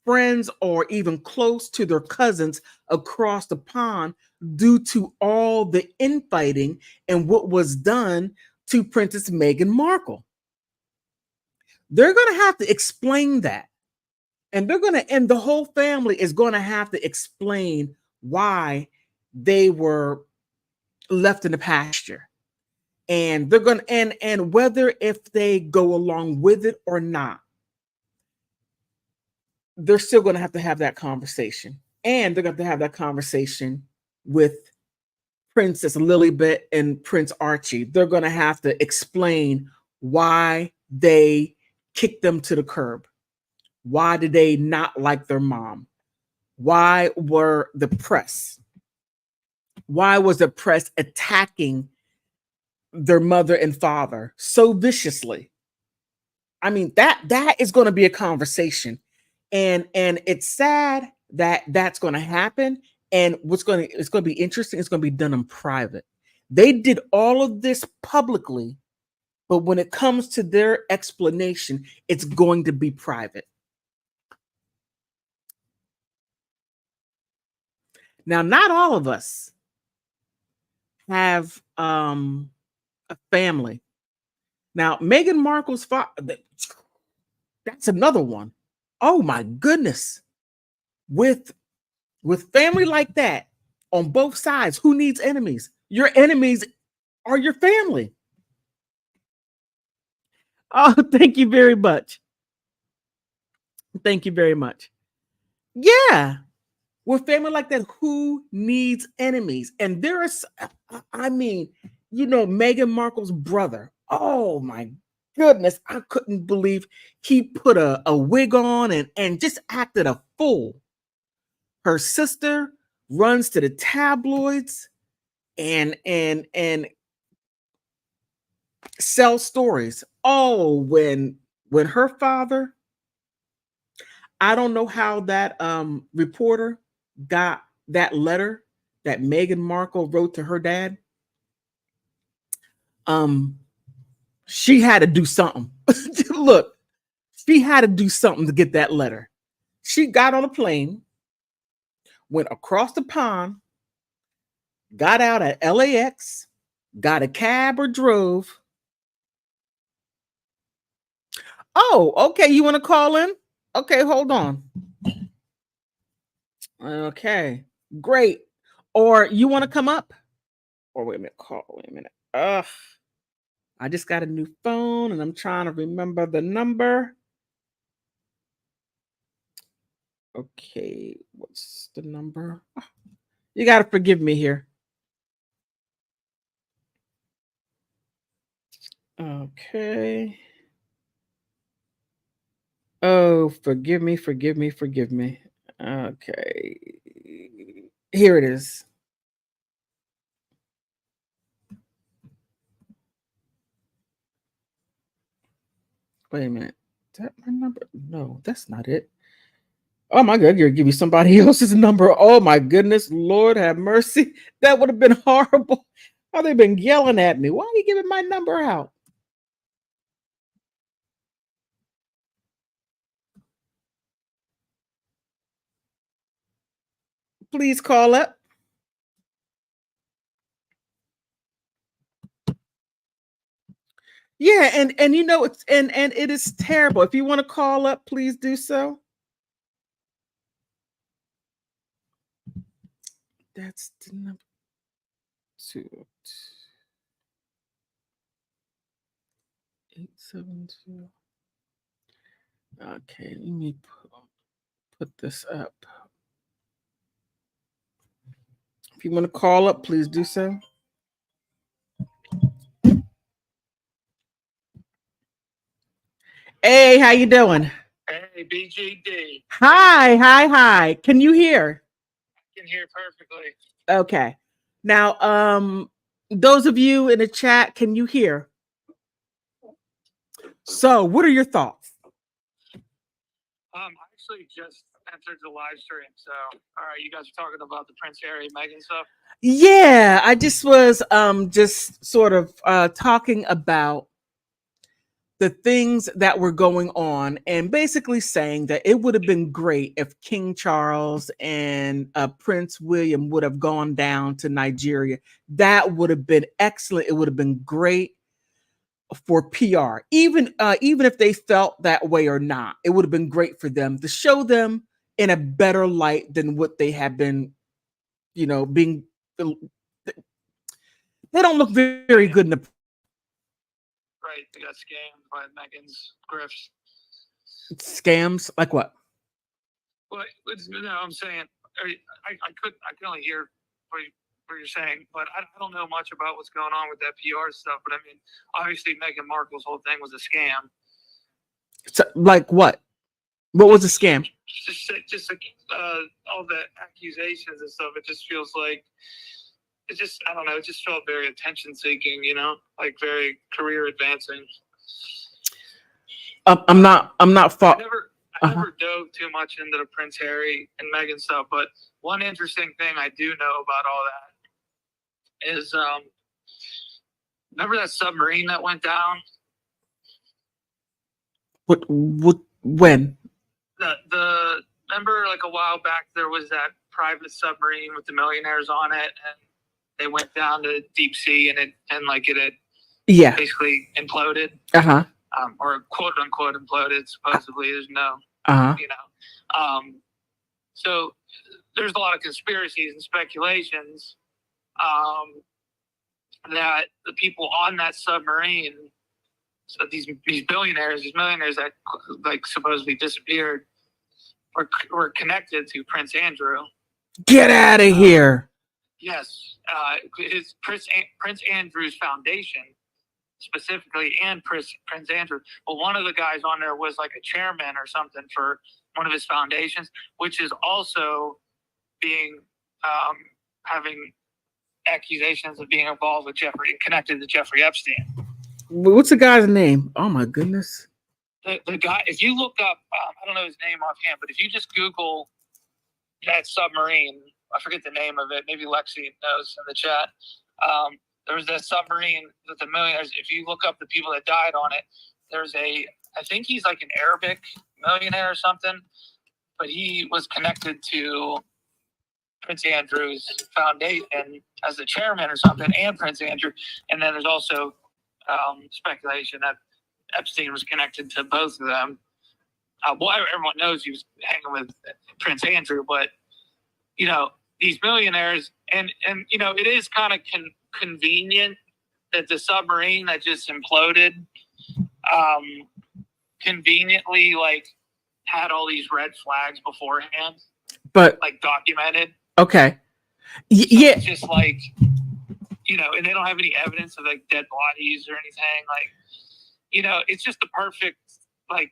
friends or even close to their cousins across the pond due to all the infighting and what was done to Princess Meghan Markle. They're going to have to explain that. And the whole family is going to have to explain why they were left in the pasture. And they're going to, and whether if they go along with it or not, they're still going to have that conversation. And they're going to have that conversation with Princess Lilibet and Prince Archie. They're going to have to explain why they kicked them to the curb. Why did they not like their mom? Why were the press? Why was the press attacking their mother and father so viciously? I mean, that is going to be a conversation, and it's sad that that's going to happen. And it's going to be interesting. It's going to be done in private. They did all of this publicly, but when it comes to their explanation, it's going to be private. Now, not all of us have a family. Now, Meghan Markle's father, that's another one. Oh my goodness. With family like that on both sides, who needs enemies? Your enemies are your family. Oh, thank you very much. Thank you very much. Yeah. With family like that, who needs enemies? And there is, I mean, Meghan Markle's brother. Oh my goodness. I couldn't believe he put a wig on and just acted a fool. Her sister runs to the tabloids and sells stories. Oh, when her father, I don't know how that reporter got that letter that Meghan Markle wrote to her dad. She had to do something. Look, she had to do something to get that letter. She got on a plane, went across the pond, got out at LAX, got a cab or drove. Oh, okay. You want to call in? Okay, hold on. Okay, great. Or you want to come up? Or wait a minute, wait a minute. Ugh. I just got a new phone and I'm trying to remember the number. Okay, what's the number? You got to forgive me here. Okay. Oh, forgive me, forgive me, forgive me. Okay. Here it is. Wait a minute. Is that my number? No, that's not it. Oh my God, you're gonna give me somebody else's number. Oh my goodness, Lord have mercy. That would have been horrible. Oh, they've been yelling at me. Why are you giving my number out? Please call up. Yeah, and you know it's and it is terrible. If you want to call up, please do so. That's the number 22872. Okay, let me put this up. If you want to call up, please do so. Hey, how you doing? Hey, BGD. Hi. Can you hear? I can hear perfectly. Okay. Now, those of you in the chat, can you hear? So, what are your thoughts? I actually just entered the live stream. So, all right, you guys are talking about the Prince Harry Meghan stuff. Yeah, I just was just sort of talking about the things that were going on and basically saying that it would have been great if King Charles and Prince William would have gone down to Nigeria. That would have been excellent. It would have been great for PR. Even if they felt that way or not, it would have been great for them to show them in a better light than what they have been, being. They don't look very good in the Right, they got scammed by Meghan's grifts. scams. Like what? Well, no, I'm saying I could only hear what you're saying, but I don't know much about what's going on with that PR stuff. But I mean, obviously, Meghan Markle's whole thing was a scam. So, like what? What was a scam? Just like all the accusations and stuff. It just feels like I don't know. It just felt very attention seeking. Like very career advancing. I'm not. I never dove too much into the Prince Harry and Meghan stuff, but one interesting thing I do know about all that is, remember that submarine that went down? What? When? Remember, like a while back, there was that private submarine with the millionaires on it, and they went down to deep sea, and it basically imploded. Or quote unquote imploded. Supposedly, there's no, So there's a lot of conspiracies and speculations that the people on that submarine, so these millionaires that like supposedly disappeared, were connected to Prince Andrew. Get out of here! Yes, his Prince Andrew's foundation. Specifically, and Prince Andrew. But one of the guys on there was like a chairman or something for one of his foundations, which is also being having accusations of being involved with connected to Jeffrey Epstein. What's the guy's name? Oh my goodness. The guy, if you look up, I don't know his name offhand, but if you just Google that submarine, I forget the name of it. Maybe Lexi knows in the chat. There was that submarine with the millionaires. If you look up the people that died on it, I think he's like an Arabic millionaire or something, but he was connected to Prince Andrew's foundation as the chairman or something, and Prince Andrew. And then there's also speculation that Epstein was connected to both of them. Everyone knows he was hanging with Prince Andrew, but these millionaires, and it is kind of convenient that the submarine that just imploded conveniently like had all these red flags beforehand, but like documented. Okay. So it's just like, and they don't have any evidence of like dead bodies or anything. Like, it's just the perfect like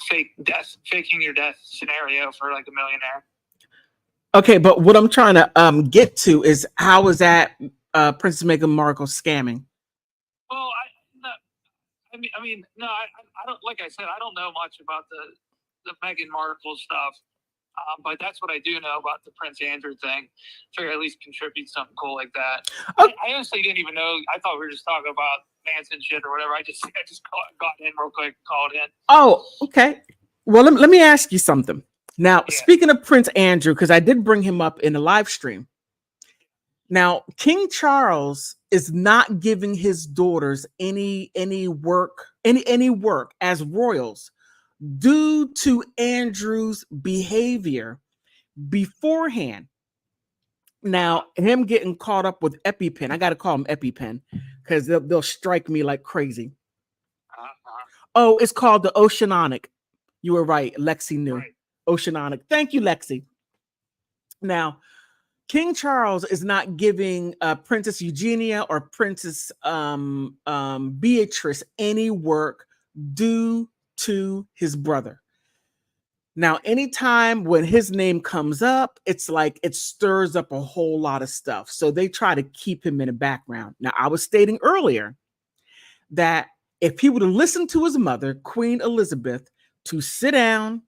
faking your death scenario for like a millionaire. Okay, but what I'm trying to get to is how is that Princess Meghan Markle scamming? Well, I mean, no, I don't. Like I said, I don't know much about the Meghan Markle stuff, but that's what I do know about the Prince Andrew thing. Figure at least contribute something cool like that. Oh. I honestly didn't even know. I thought we were just talking about Manson shit or whatever. I just got in real quick, called in. Oh, okay. Well, let me ask you something. Now, speaking of Prince Andrew, because I did bring him up in the live stream. Now, King Charles is not giving his daughters any work as royals due to Andrew's behavior beforehand. Now, him getting caught up with EpiPen, I got to call him EpiPen because they'll strike me like crazy. Oh, it's called the Oceanic. You were right. Lexi knew. Right. Oceanic. Thank you, Lexi. Now, King Charles is not giving Princess Eugenia or Princess Beatrice any work due to his brother. Now, anytime when his name comes up, it's like it stirs up a whole lot of stuff. So they try to keep him in the background. Now, I was stating earlier that if he would have listened to his mother, Queen Elizabeth, to sit down,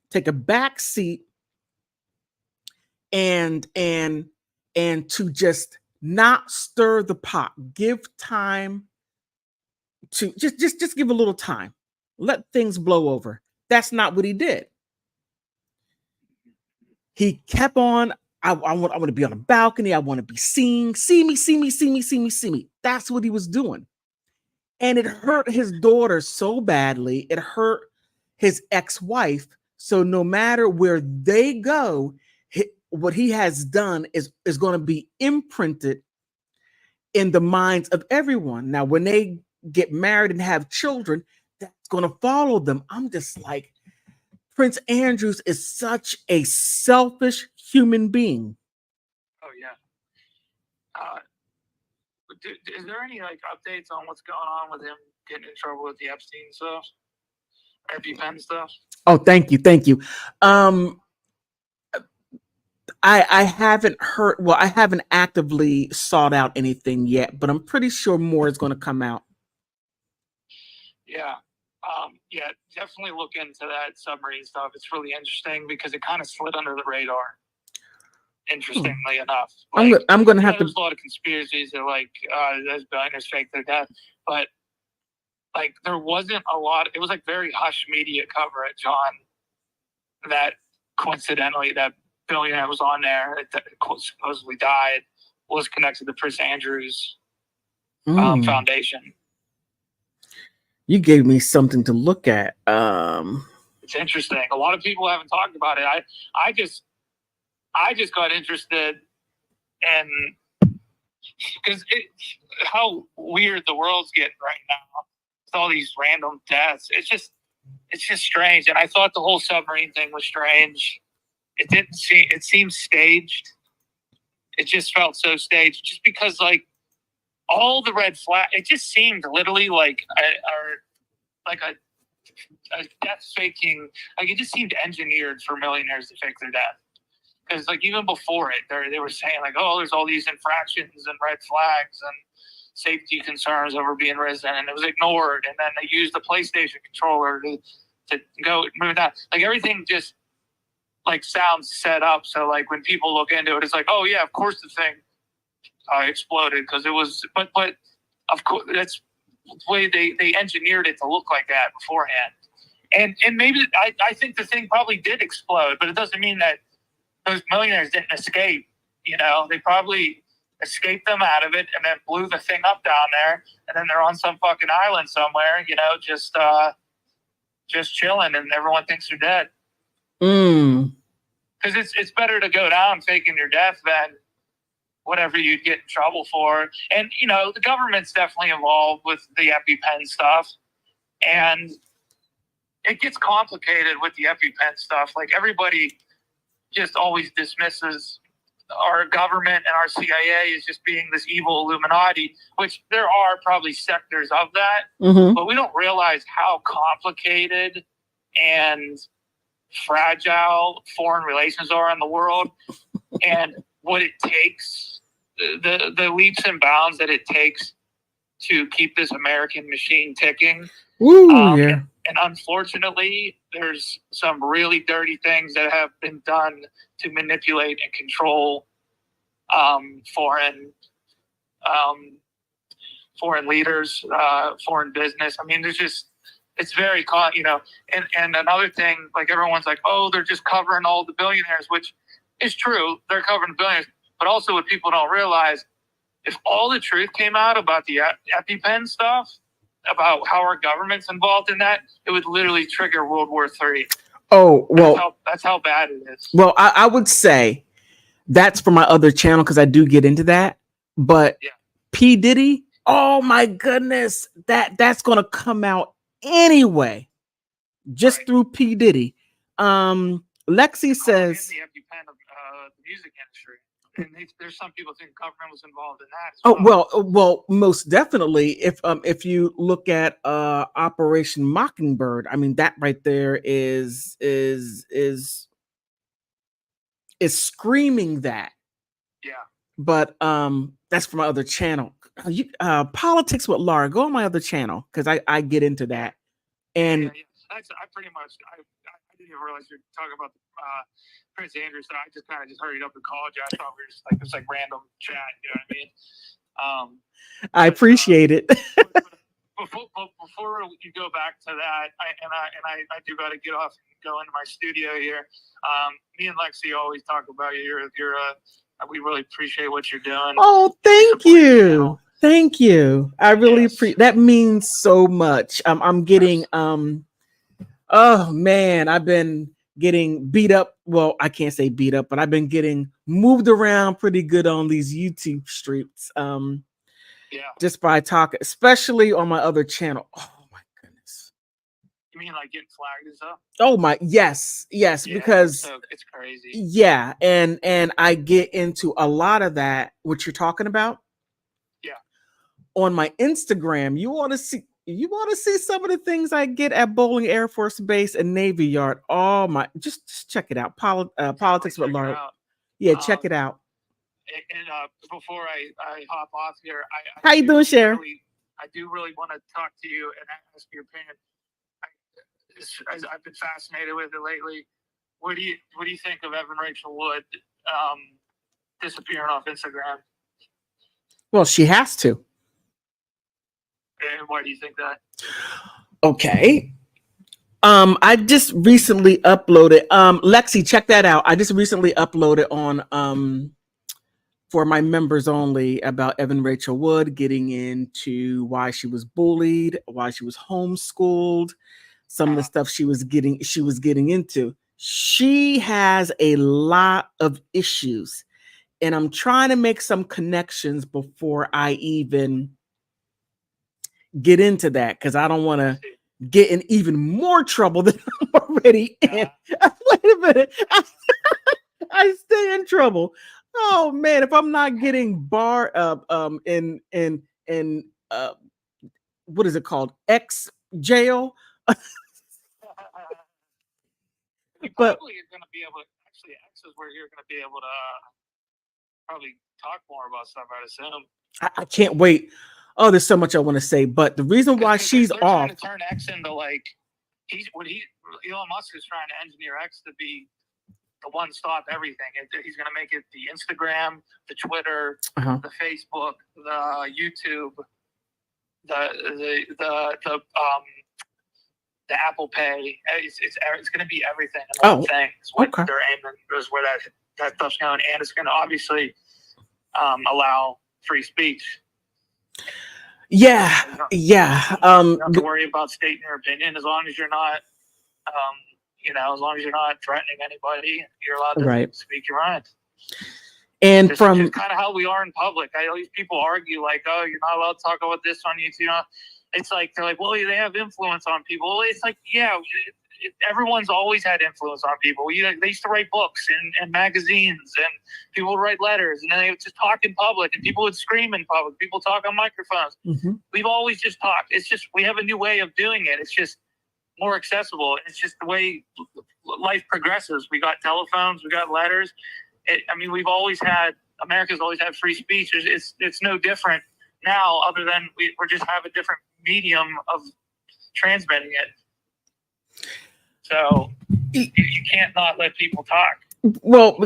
take a back seat, and to just not stir the pot, give time to just give a little time, let things blow over. That's not what he did. He kept on. I want to be on a balcony. I want to be seen. See me. That's what he was doing. And it hurt his daughter so badly. It hurt his ex-wife. So no matter where they go, what he has done is going to be imprinted in the minds of everyone. Now, when they get married and have children, that's going to follow them. I'm just like, Prince Andrews is such a selfish human being. Oh, yeah. Is there any like updates on what's going on with him getting in trouble with the Epstein stuff? EpiPen stuff? Oh, thank you. I haven't heard, well, I haven't actively sought out anything yet, but I'm pretty sure more is going to come out. Yeah. Yeah, definitely look into that submarine stuff. It's really interesting because it kind of slid under the radar. Interestingly enough, like, I'm going to have to. There's a lot of conspiracies that like those billionaires fake their death, but like there wasn't a lot. It was like very hush media coverage on that. Coincidentally, that billionaire was on there that supposedly died was connected to Prince Andrew's foundation. You gave me something to look at. It's interesting. A lot of people haven't talked about it. I just got interested in because how weird the world's getting right now with all these random deaths. It's just strange. And I thought the whole submarine thing was strange. It seemed staged. It just felt so staged just because like all the red flag, it just seemed literally like a death faking, like it just seemed engineered for millionaires to fake their death. Because like even before it, they were saying like, oh, there's all these infractions and red flags and safety concerns over being risen, and it was ignored. And then they used the PlayStation controller to go move that. Like everything just like sounds set up. So like when people look into it, it's like, oh yeah, of course the thing exploded because it was. But of course that's the way they engineered it to look like that beforehand. And maybe I think the thing probably did explode, but it doesn't mean that those millionaires didn't escape. You know, they probably escaped them out of it and then blew the thing up down there, and then they're on some fucking island somewhere, you know, just chilling, and everyone thinks they're dead. Because it's better to go down faking your death than whatever you'd get in trouble for. And, you know, the government's definitely involved with the EpiPen stuff. And it gets complicated with the EpiPen stuff. Like, everybody just always dismisses our government and our CIA as just being this evil Illuminati, which there are probably sectors of that. But we don't realize how complicated and fragile foreign relations are in the world, and what it takes, the leaps and bounds that it takes to keep this American machine ticking. Yeah. And unfortunately, there's some really dirty things that have been done to manipulate and control foreign leaders, foreign business. I mean, it's very, and another thing, like everyone's like, oh, they're just covering all the billionaires, which is true. They're covering the billionaires. But also what people don't realize, if all the truth came out about the EpiPen stuff, about how our government's involved in that, it would literally trigger World War III. Oh, well, that's how bad it is. Well, I would say that's for my other channel because I do get into that. But yeah. P. Diddy, oh my goodness, that's gonna come out anyway, just right. through P. Diddy. Lexi says the EpiPen of the music industry. And there's some people think government was involved in that as well. Well, most definitely. If you look at Operation Mockingbird, I mean that right there is screaming that. Yeah. But that's for my other channel. Politics with Laura. Go on my other channel because I get into that. And yeah. I pretty much I didn't even realize you're talking about Prince Andrew, so I just kind of hurried up and called you. I thought we were just like this random chat, you know what I mean? I appreciate it. Before you go back to that, I do got to get off and go into my studio here. Me and Lexi always talk about you. We really appreciate what you're doing. Oh, thank you. Thank you. I really appreciate that. Means so much. I'm getting oh man, I've been getting beat up. Well, I can't say beat up, but I've been getting moved around pretty good on these YouTube streets. Just by talking, especially on my other channel. Oh my goodness. You mean like getting flagged and stuff? Oh my, yes, because it's crazy. Yeah, and I get into a lot of that, what you're talking about. Yeah. On my Instagram, you want to see some of the things I get at Bowling Air Force Base and Navy Yard. Oh my, just check it out. Politics with Laura. Yeah, check it out. And before I hop off here, how you doing, Cher? I do really want to talk to you and ask your opinion. I've been fascinated with it lately. What do you think of Evan Rachel Wood disappearing off Instagram? Well, she has to. And why do you think that? Okay. I just recently uploaded. Lexi, check that out. I just recently uploaded on for my members only about Evan Rachel Wood getting into why she was bullied, why she was homeschooled, some of the stuff she was getting into. She has a lot of issues, and I'm trying to make some connections before I even get into that because I don't want to get in even more trouble than I'm already in. Wait a minute. I stay in trouble. Oh man, if I'm not getting barred in what is it called? X jail. But probably you're going to be able to X is where you're going to be able to probably talk more about stuff, I'd assume. I can't wait. Oh, there's so much I want to say, but the reason why she's off. Trying to turn X into Elon Musk is trying to engineer X to be the one-stop everything. He's going to make it the Instagram, the Twitter, the Facebook, the YouTube, the Apple Pay. It's going to be everything in one thing. Is what they're aiming. Is where that stuff's going, and it's going to obviously allow free speech. Yeah. You don't have to worry about stating your opinion as long as you're not, as long as you're not threatening anybody. You're allowed to speak your mind. And just kind of how we are in public. All these people argue like, "Oh, you're not allowed to talk about this on YouTube." It's like they're like, "Well, they have influence on people." It's like, yeah, everyone's always had influence on people. They used to write books and magazines, and people would write letters, and then they would just talk in public, and people would scream in public. People talk on microphones. Mm-hmm. We've always just talked. It's just we have a new way of doing it. It's just more accessible. It's just the way life progresses. We got telephones, we got letters. I mean, America's always had free speech. It's no different now, other than we just have a different medium of transmitting it. So you can't not let people talk. Well,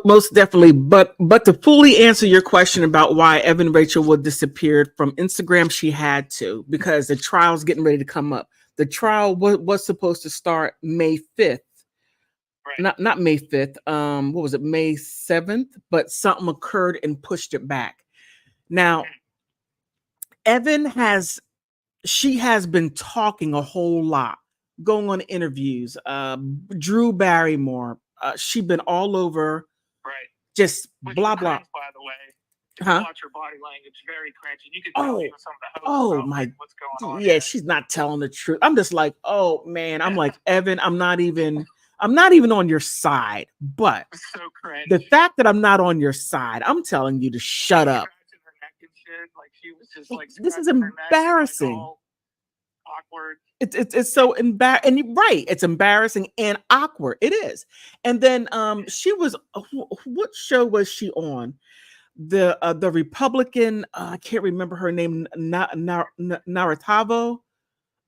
most definitely. But to fully answer your question about why Evan Rachel Wood disappeared from Instagram, she had to, because the trial's getting ready to come up. The trial was supposed to start May 5th. Right. Not May 5th. What was it? May 7th, but something occurred and pushed it back. Now, Evan has been talking a whole lot, going on interviews. Drew Barrymore, she's been all over, right? Just blah blah. By the way, if you watch her body language, very cringy. You can tell even some of the hosts my, what's going on. Yeah, here. She's not telling the truth. I'm just like, oh man, I'm like, Evan, I'm not even on your side. But so cringe. The fact that I'm not on your side, I'm telling you to shut up. Her neck and shit. Like she was just like, this is embarrassing. Neck, like, awkward. It's so embarrassing. And you're right, it's embarrassing and awkward. It is. And then she was, what show was she on? The Republican, I can't remember her name, Naratavo.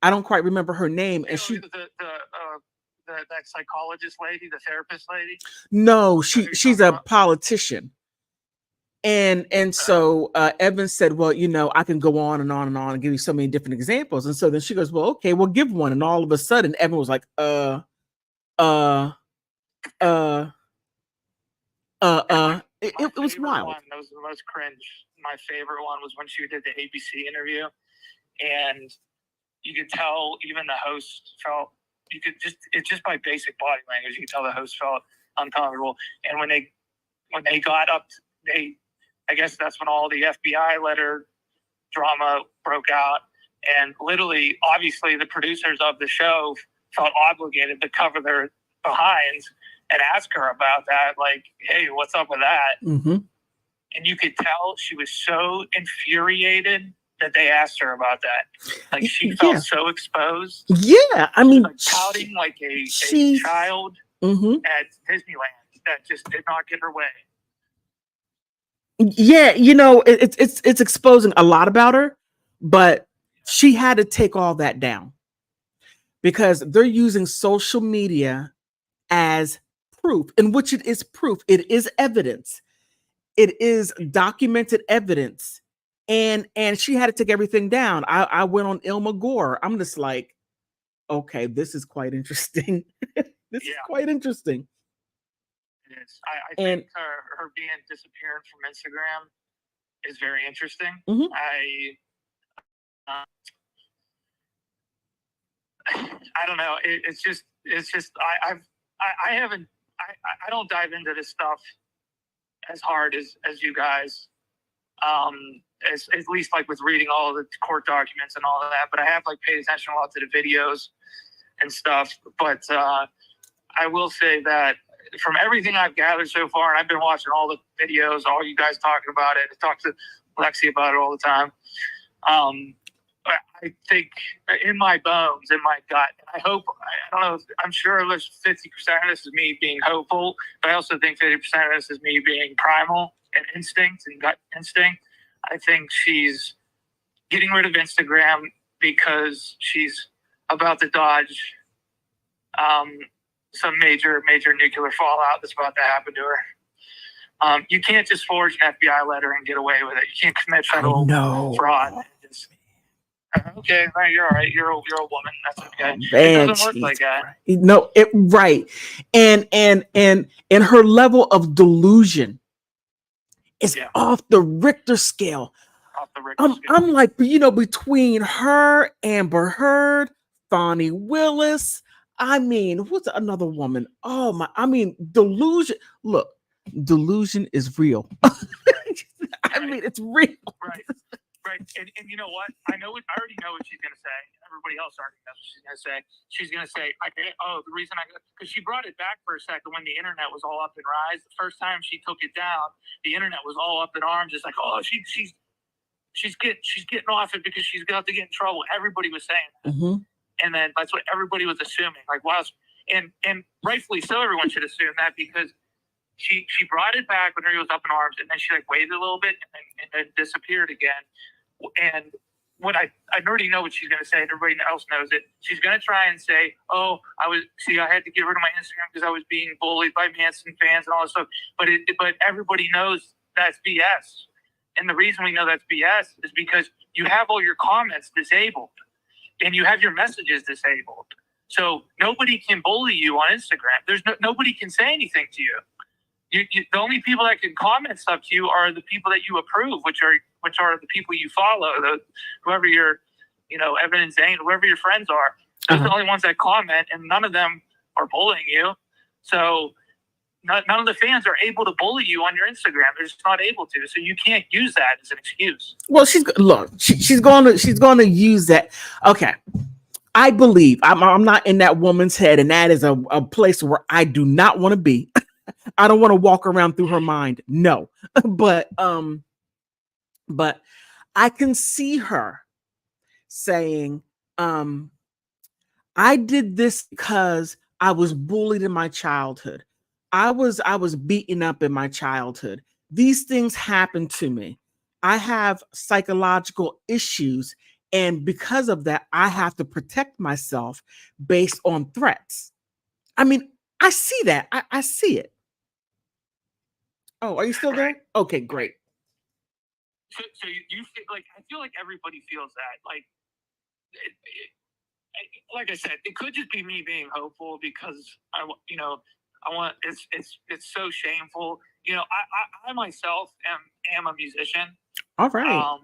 I don't quite remember her name. And she that psychologist lady, the therapist lady. No, she's a politician. And so Evan said, well, I can go on and on and on and give you so many different examples. And so then she goes, well, okay, we'll give one. And all of a sudden, Evan was like, it was wild. That was the most cringe. My favorite one was when she did the ABC interview, and you could tell even the host felt, it's just by basic body language, you could tell the host felt uncomfortable. And when they got up, I guess that's when all the FBI letter drama broke out. And literally, obviously, the producers of the show felt obligated to cover their behinds and ask her about that. Like, hey, what's up with that? Mm-hmm. And you could tell she was so infuriated that they asked her about that. Like, she felt so exposed. Yeah, I mean, like pouting like a child at Disneyland that just did not get her way. Yeah, it's exposing a lot about her, but she had to take all that down because they're using social media as proof, in which it is proof. It is evidence. It is documented evidence. And she had to take everything down. I went on Ilma Gore. I'm just like, okay, this is quite interesting. This is quite interesting. It is. I think her being disappearing from Instagram is very interesting. Mm-hmm. I don't know. It's just I don't dive into this stuff as hard as you guys. At least like with reading all the court documents and all of that. But I have like paid attention a lot to the videos and stuff. But I will say that from everything I've gathered so far, and I've been watching all the videos, all you guys talking about it, I talk to Lexi about it all the time. I think in my bones, in my gut, I hope, I don't know, I'm sure there's 50% of this is me being hopeful, but I also think 50% of this is me being primal and instinct and gut instinct. I think she's getting rid of Instagram because she's about to dodge some major nuclear fallout that's about to happen to her. You can't just forge an FBI letter and get away with it. You can't commit federal fraud. Okay, you're all right. You're a woman. That's okay. Man, it doesn't work like that. No, right. And her level of delusion is off the Richter scale. I'm like, between her, Amber Heard, Fonnie Willis. I mean, what's another woman? Oh my! I mean, delusion. Look, delusion is real. I mean, it's real. Right. And you know what? I already know what she's going to say. Everybody else already knows what she's going to say. She's going to say, the reason because she brought it back for a second when the internet was all up in rise. The first time she took it down, the internet was all up in arms. It's like, she's getting off it because she's about to get in trouble. Everybody was saying that. Mm-hmm. And then that's what everybody was assuming. Like, wow, and rightfully so, everyone should assume that, because she brought it back when Harry was up in arms, and then she like waited a little bit and then disappeared again. And what I already know what she's going to say, and everybody else knows it. She's going to try and say, "Oh, I had to get rid of my Instagram because I was being bullied by Manson fans and all this stuff." But everybody knows that's BS. And the reason we know that's BS is because you have all your comments disabled and you have your messages disabled. So nobody can bully you on Instagram. There's nobody can say anything to you. The only people that can comment stuff to you are the people that you approve, which are the people you follow, whoever your, Evan and Zane, whoever your friends are. Those are the only ones that comment, and none of them are bullying you. So none of the fans are able to bully you on your Instagram. They're just not able to. So you can't use that as an excuse. Well, she's going to use that. Okay. I believe I'm not in that woman's head, and that is a place where I do not want to be. I don't want to walk around through her mind. No. But I can see her saying, I did this because I was bullied in my childhood. I was beaten up in my childhood. These things happened to me. I have psychological issues, and because of that, I have to protect myself based on threats. I mean, I see that. I see it. Oh, are you still there? Okay, great. So you feel like, I feel like everybody feels that. Like I said, it could just be me being hopeful because I want. It's so shameful. I myself am a musician. All right.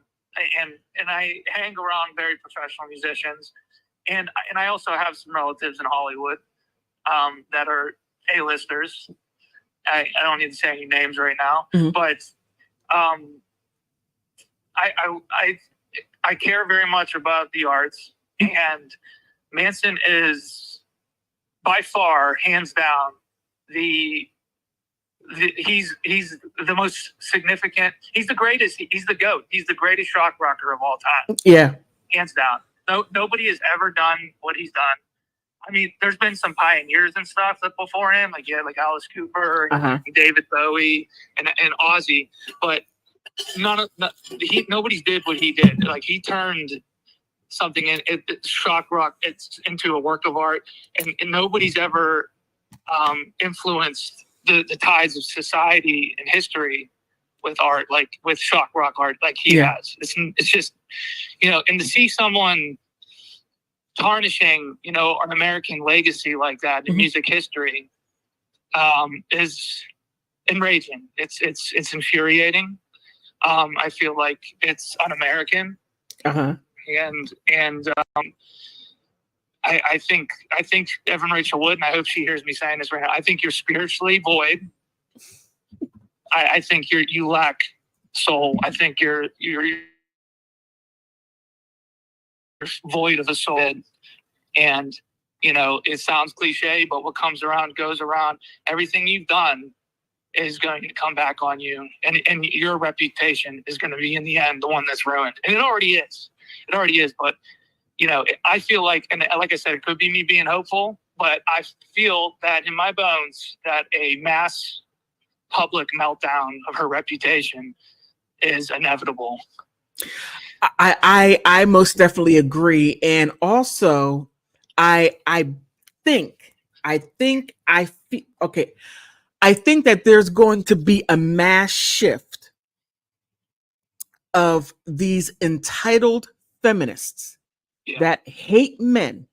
And I hang around very professional musicians, and I also have some relatives in Hollywood that are A-listers. I don't need to say any names right now, but I care very much about the arts, and Manson is by far, hands down, he's the most significant. He's the greatest. He's the GOAT. He's the greatest shock rocker of all time. Yeah, hands down. Nobody has ever done what he's done. I mean, there's been some pioneers and stuff that before him, like Alice Cooper, and David Bowie, and Ozzy, but nobody's did what he did. Like, he turned something shock rock into a work of art, and nobody's ever influenced the tides of society and history with art, like with shock rock art, like he has. It's just, and to see someone tarnishing, an American legacy like that in music history is enraging. It's infuriating. I feel like it's un-American. And I think Evan Rachel Wood, and I hope she hears me saying this right now, I think you're spiritually void. I think you lack soul. I think you're void of a soul. And it sounds cliche, but what comes around goes around. Everything you've done is going to come back on you, and your reputation is going to be, in the end, the one that's ruined. And it already is. But I feel like, and like I said, it could be me being hopeful, but I feel that in my bones that a mass public meltdown of her reputation is inevitable. I most definitely agree. And also, I think that there's going to be a mass shift of these entitled feminists that hate men.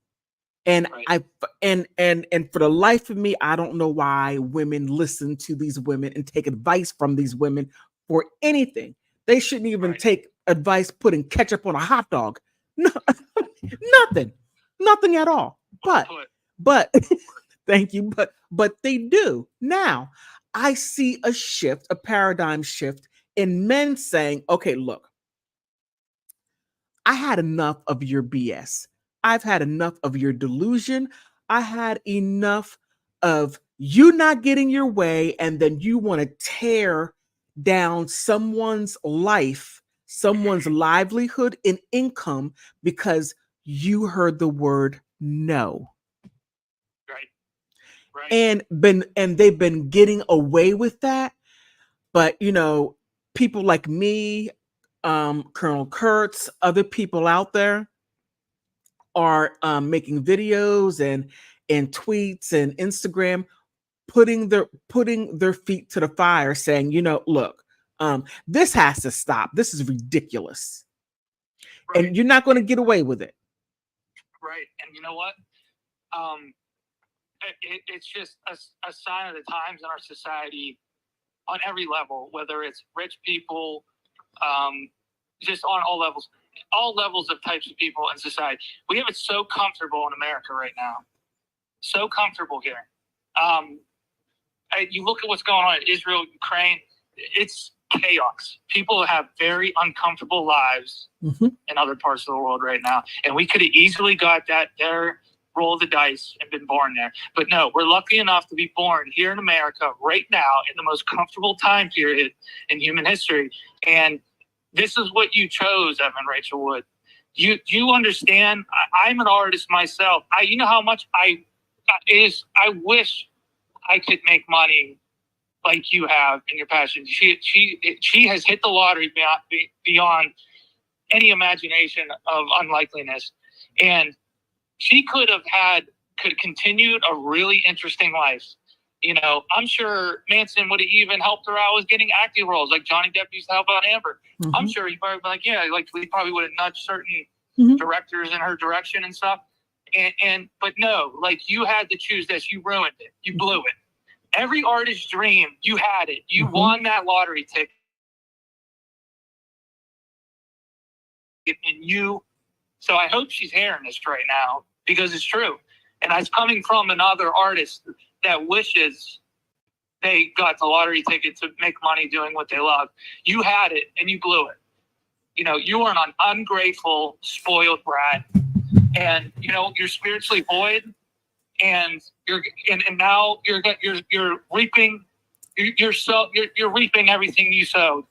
And and for the life of me, I don't know why women listen to these women and take advice from these women for anything. They shouldn't even take advice putting ketchup on a hot dog. No, nothing at all. But thank you. But they do. Now, I see a shift, a paradigm shift in men saying, okay, look, I had enough of your BS. I've had enough of your delusion. I had enough of you not getting your way, and then you want to tear down someone's life, someone's livelihood and income because you heard the word No. Right. Right. And they've been getting away with that. But people like me, Colonel Kurtz, other people out there are making videos and tweets and Instagram, putting their feet to the fire, saying, look, this has to stop. This is ridiculous, Right. and you're not going to get away with it. Right. And you know what? It's just a sign of the times in our society on every level, whether it's rich people, just on all levels of types of people in society. We have it so comfortable in America right now. So comfortable here. You look at what's going on in Israel, Ukraine, it's chaos. People have very uncomfortable lives in other parts of the world right now. And we could have easily got their roll of the dice and been born there. But no, we're lucky enough to be born here in America right now in the most comfortable time period in human history. And this is what you chose, Evan Rachel Wood. You understand? I'm an artist myself. You know how much I wish I could make money like you have in your passion. She has hit the lottery beyond any imagination of unlikeliness. And she could have continued a really interesting life. I'm sure Manson would have even helped her out with getting acting roles, like Johnny Depp used to help out Amber. I'm sure he probably he probably would have nudged certain directors in her direction and stuff. But no, you had to choose this. You ruined it. You blew it. Every artist's dream, you had it. You won that lottery ticket. So I hope she's hearing this right now, because it's true. And it's coming from another artist that wishes they got the lottery ticket to make money doing what they love. You had it and you blew it. You are an ungrateful, spoiled brat. And, you're spiritually void. And now you're reaping you're reaping everything you sowed,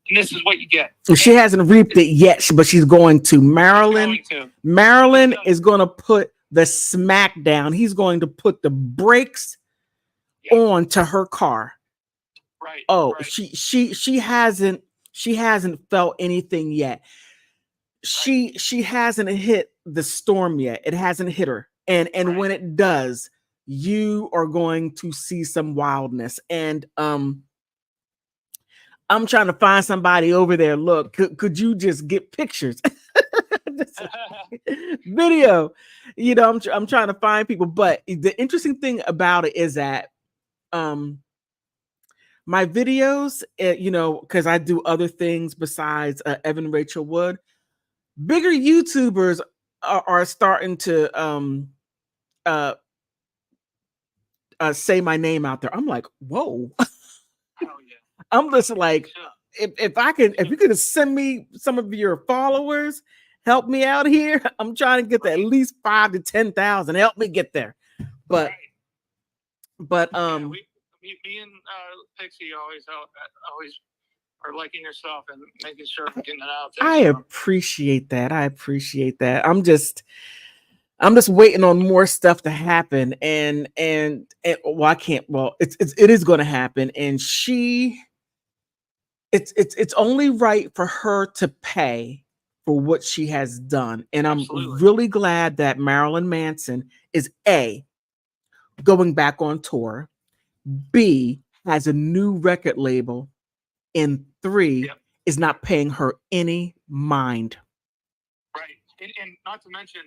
and this is what you get. She hasn't reaped it yet, but she's going to. Maryland is going to put the smack down. He's going to put the brakes on to her car. Right. Oh, right. she hasn't felt anything yet. She hasn't hit the storm yet. It hasn't hit her. And when it does, you are going to see some wildness. And I'm trying to find somebody over there. Look, could you just get pictures? Video. I'm trying to find people. But the interesting thing about it is that my videos, because I do other things besides Evan Rachel Wood, bigger YouTubers are starting to say my name out there. I'm like, whoa. Oh, yeah. I'm just like, if you could send me some of your followers, help me out here. I'm trying to get to at least 5,000 to 10,000. Help me get there. But me and Pixie always are liking your stuff and making sure we're getting it out there. I appreciate that. I'm just waiting on more stuff to happen, and well, I can't. Well, it is going to happen, and it's only right for her to pay for what she has done, and I'm really glad that Marilyn Manson is going back on tour, B, has a new record label, and 3, is not paying her any mind. Right, and not to mention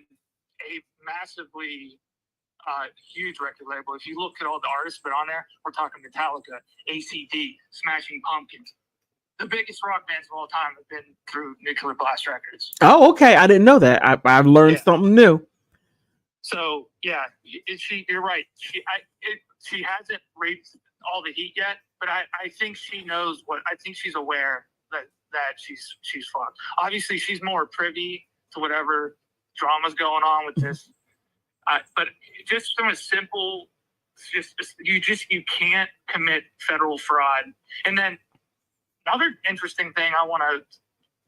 a massively huge record label. If you look at all the artists that are on there, we're talking Metallica, ACD, Smashing Pumpkins. The biggest rock bands of all time have been through Nuclear Blast Records. Oh, okay. I didn't know that. I've learned something new. So yeah, you're right. She hasn't reaped all the heat yet, but I think she knows I think she's aware that she's fucked. Obviously, she's more privy to whatever drama's going on with this. But just from a simple, you can't commit federal fraud. And then another interesting thing I want to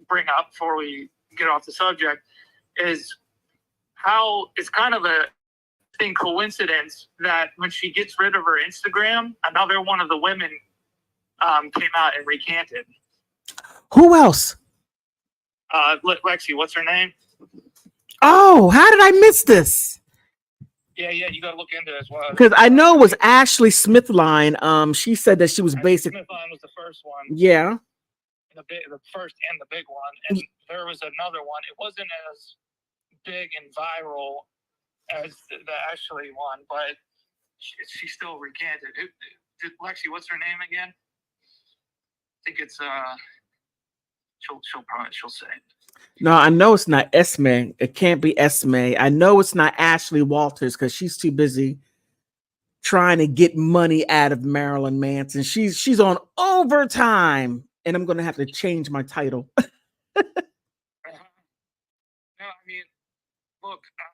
bring up before we get off the subject is how it's kind of a thing coincidence that when she gets rid of her Instagram, another one of the women came out and recanted. Who else? Lexi, what's her name? Oh, how did I miss this? Yeah, you got to look into it as well. Because I know it was Ashley Smithline. She said that she was basic. Smithline was the first one. Yeah. The first and the big one. And there was another one. It wasn't as big and viral as the Ashley one, but she still recanted. Lexi, what's her name again? I think it's she'll say. No, I know it's not Esme. It can't be Esme. I know it's not Ashley Walters because she's too busy trying to get money out of Marilyn Manson. She's on overtime, and I'm gonna have to change my title. No, I mean, look, I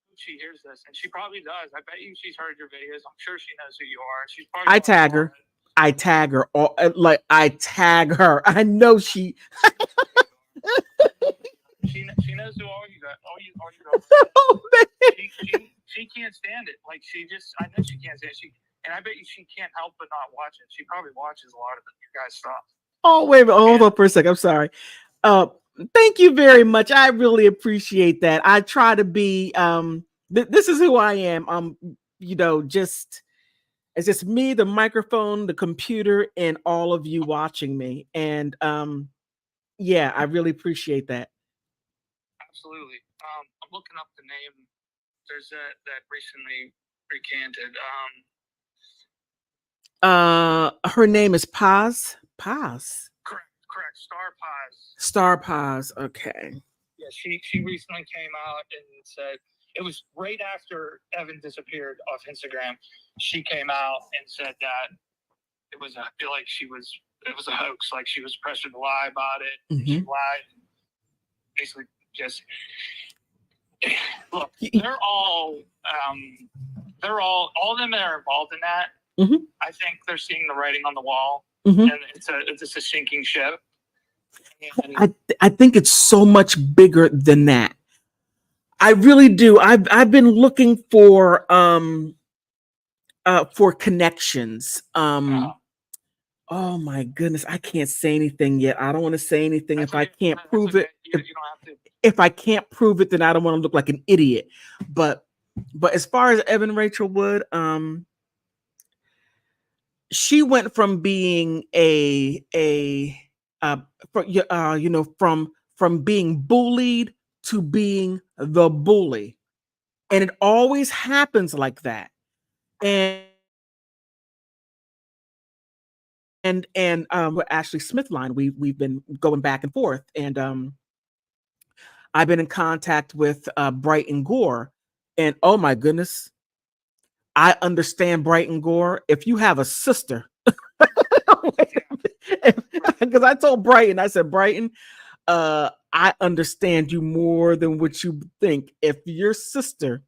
hope she hears this, and she probably does. I bet you she's heard your videos. I'm sure she knows who you are. She's probably. I tag her. I tag her. I tag her. I know she. She knows who all you got. All you Oh, man. She can't stand it. Like I know she can't stand it. And I bet you she can't help but not watch it. She probably watches a lot of you guys' stuff. Oh, wait a minute. Hold on for a second. I'm sorry. Thank you very much. I really appreciate that. I try to be this is who I am. Just it's just me, the microphone, the computer, and all of you watching me. And yeah, I really appreciate that. Absolutely. I'm looking up the name. There's that recently recanted. Her name is Paz. Paz. Correct. Star Paz. Okay. Yeah, she recently came out and said it was right after Evan disappeared off Instagram. She came out and said that it was a hoax, like she was pressured to lie about it. Mm-hmm. She lied. Basically, just look. They're all of them that are involved in that. Mm-hmm. I think they're seeing the writing on the wall, mm-hmm. and it's a sinking ship. And I think it's so much bigger than that. I really do. I've been looking for connections. Oh my goodness, I can't say anything yet. I don't want to say anything if I can't prove it. You don't have to. If I can't prove it, then I don't want to look like an idiot. But as far as Evan Rachel Wood, she went from being from being bullied to being the bully, and it always happens like that. And with Ashley Smithline, we've been going back and forth, and I've been in contact with Brighton Gore, and oh my goodness, I understand Brighton Gore. If you have a sister, because I told Brighton, I said, Brighton, I understand you more than what you think. If your sister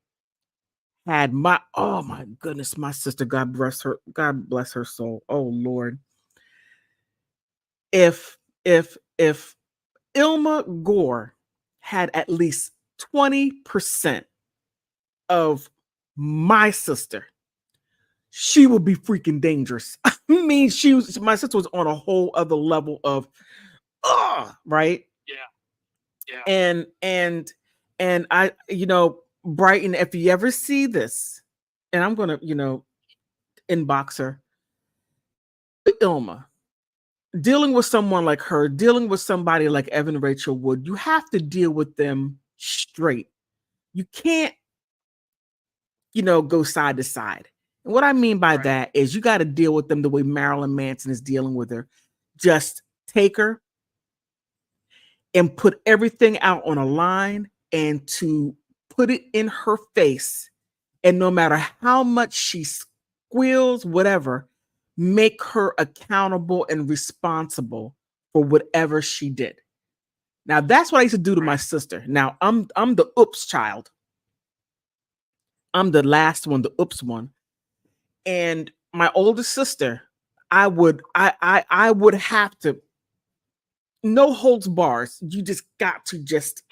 had oh my goodness, my sister, God bless her soul. Oh Lord. If Ilma Gore had at least 20% of my sister, she would be freaking dangerous. I mean, my sister was on a whole other level of right? Yeah. And I, Brighton, if you ever see this, and I'm gonna, inbox her, Ilma, dealing with someone like her, dealing with somebody like Evan Rachel Wood, you have to deal with them straight. You can't, go side to side. And what I mean by that is you got to deal with them the way Marilyn Manson is dealing with her. Just take her and put everything out on a line and to put it in her face. And no matter how much she squeals, whatever, make her accountable and responsible for whatever she did. Now that's what I used to do to my sister. Now I'm the oops child. I'm the last one, the oops one. And my oldest sister, I would have to, no holds bars. You just got to just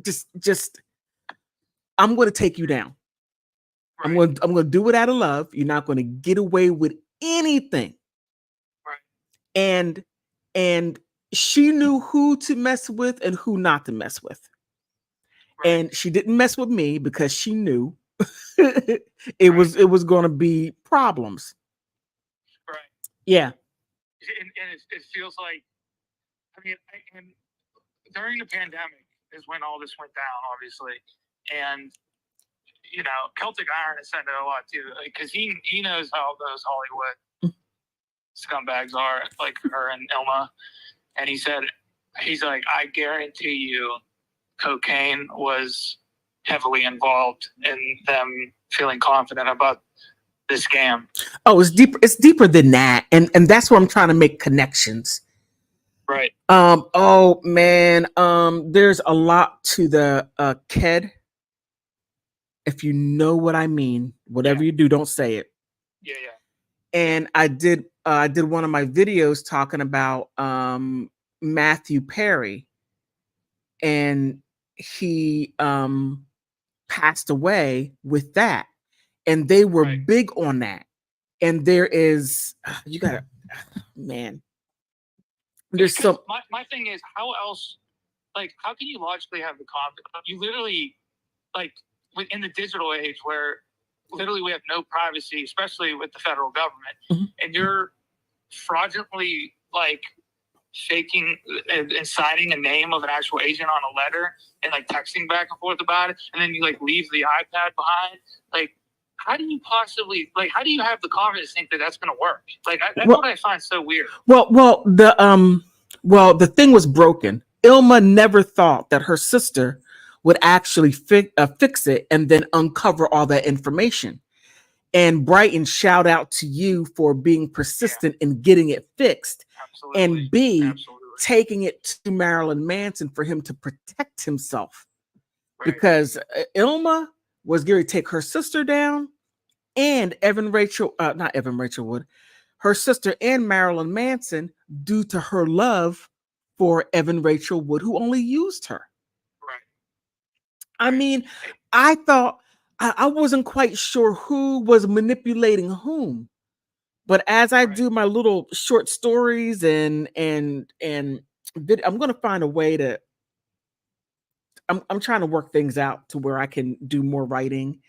just I'm going to take you down. Right. I'm going to do it out of love. You're not going to get away with anything. Right. And she knew who to mess with and who not to mess with. Right. And she didn't mess with me because she knew it Right. was going to be problems. Right. Yeah. And it feels like, I mean, and during the pandemic is when all this went down, obviously. And, you know, Celtic Iron has said it a lot too, because he knows how those Hollywood scumbags are, like her and Ilma. And he's like, I guarantee you cocaine was heavily involved in them feeling confident about this scam. Oh, it's deeper than that. And that's where I'm trying to make connections. Right. Oh man. There's a lot to the KED. If you know what I mean, whatever you do, don't say it. Yeah. And I did one of my videos talking about Matthew Perry, and he passed away with that, and they were big on that. And there is you gotta, man, there's some. My thing is, how else, like, how can you logically have the confidence? You literally, like, in the digital age where literally we have no privacy, especially with the federal government, and you're fraudulently, like, faking and signing a name of an actual agent on a letter and, like, texting back and forth about it, and then you, like, leave the iPad behind. Like, how do you possibly, like, how do you have the confidence to think that that's going to work? Like, that's what I find so weird. Well, the thing was broken. Ilma never thought that her sister would actually fix it and then uncover all that information. And Brighton, shout out to you for being persistent in getting it fixed. Absolutely. And B, taking it to Marilyn Manson for him to protect himself. Right. Because Ilma was going to take her sister down, and not Evan Rachel Wood, her sister and Marilyn Manson, due to her love for Evan Rachel Wood, who only used her. Right. I mean, I thought I wasn't quite sure who was manipulating whom, but as I do my little short stories and I'm going to find a way to. I'm trying to work things out to where I can do more writing.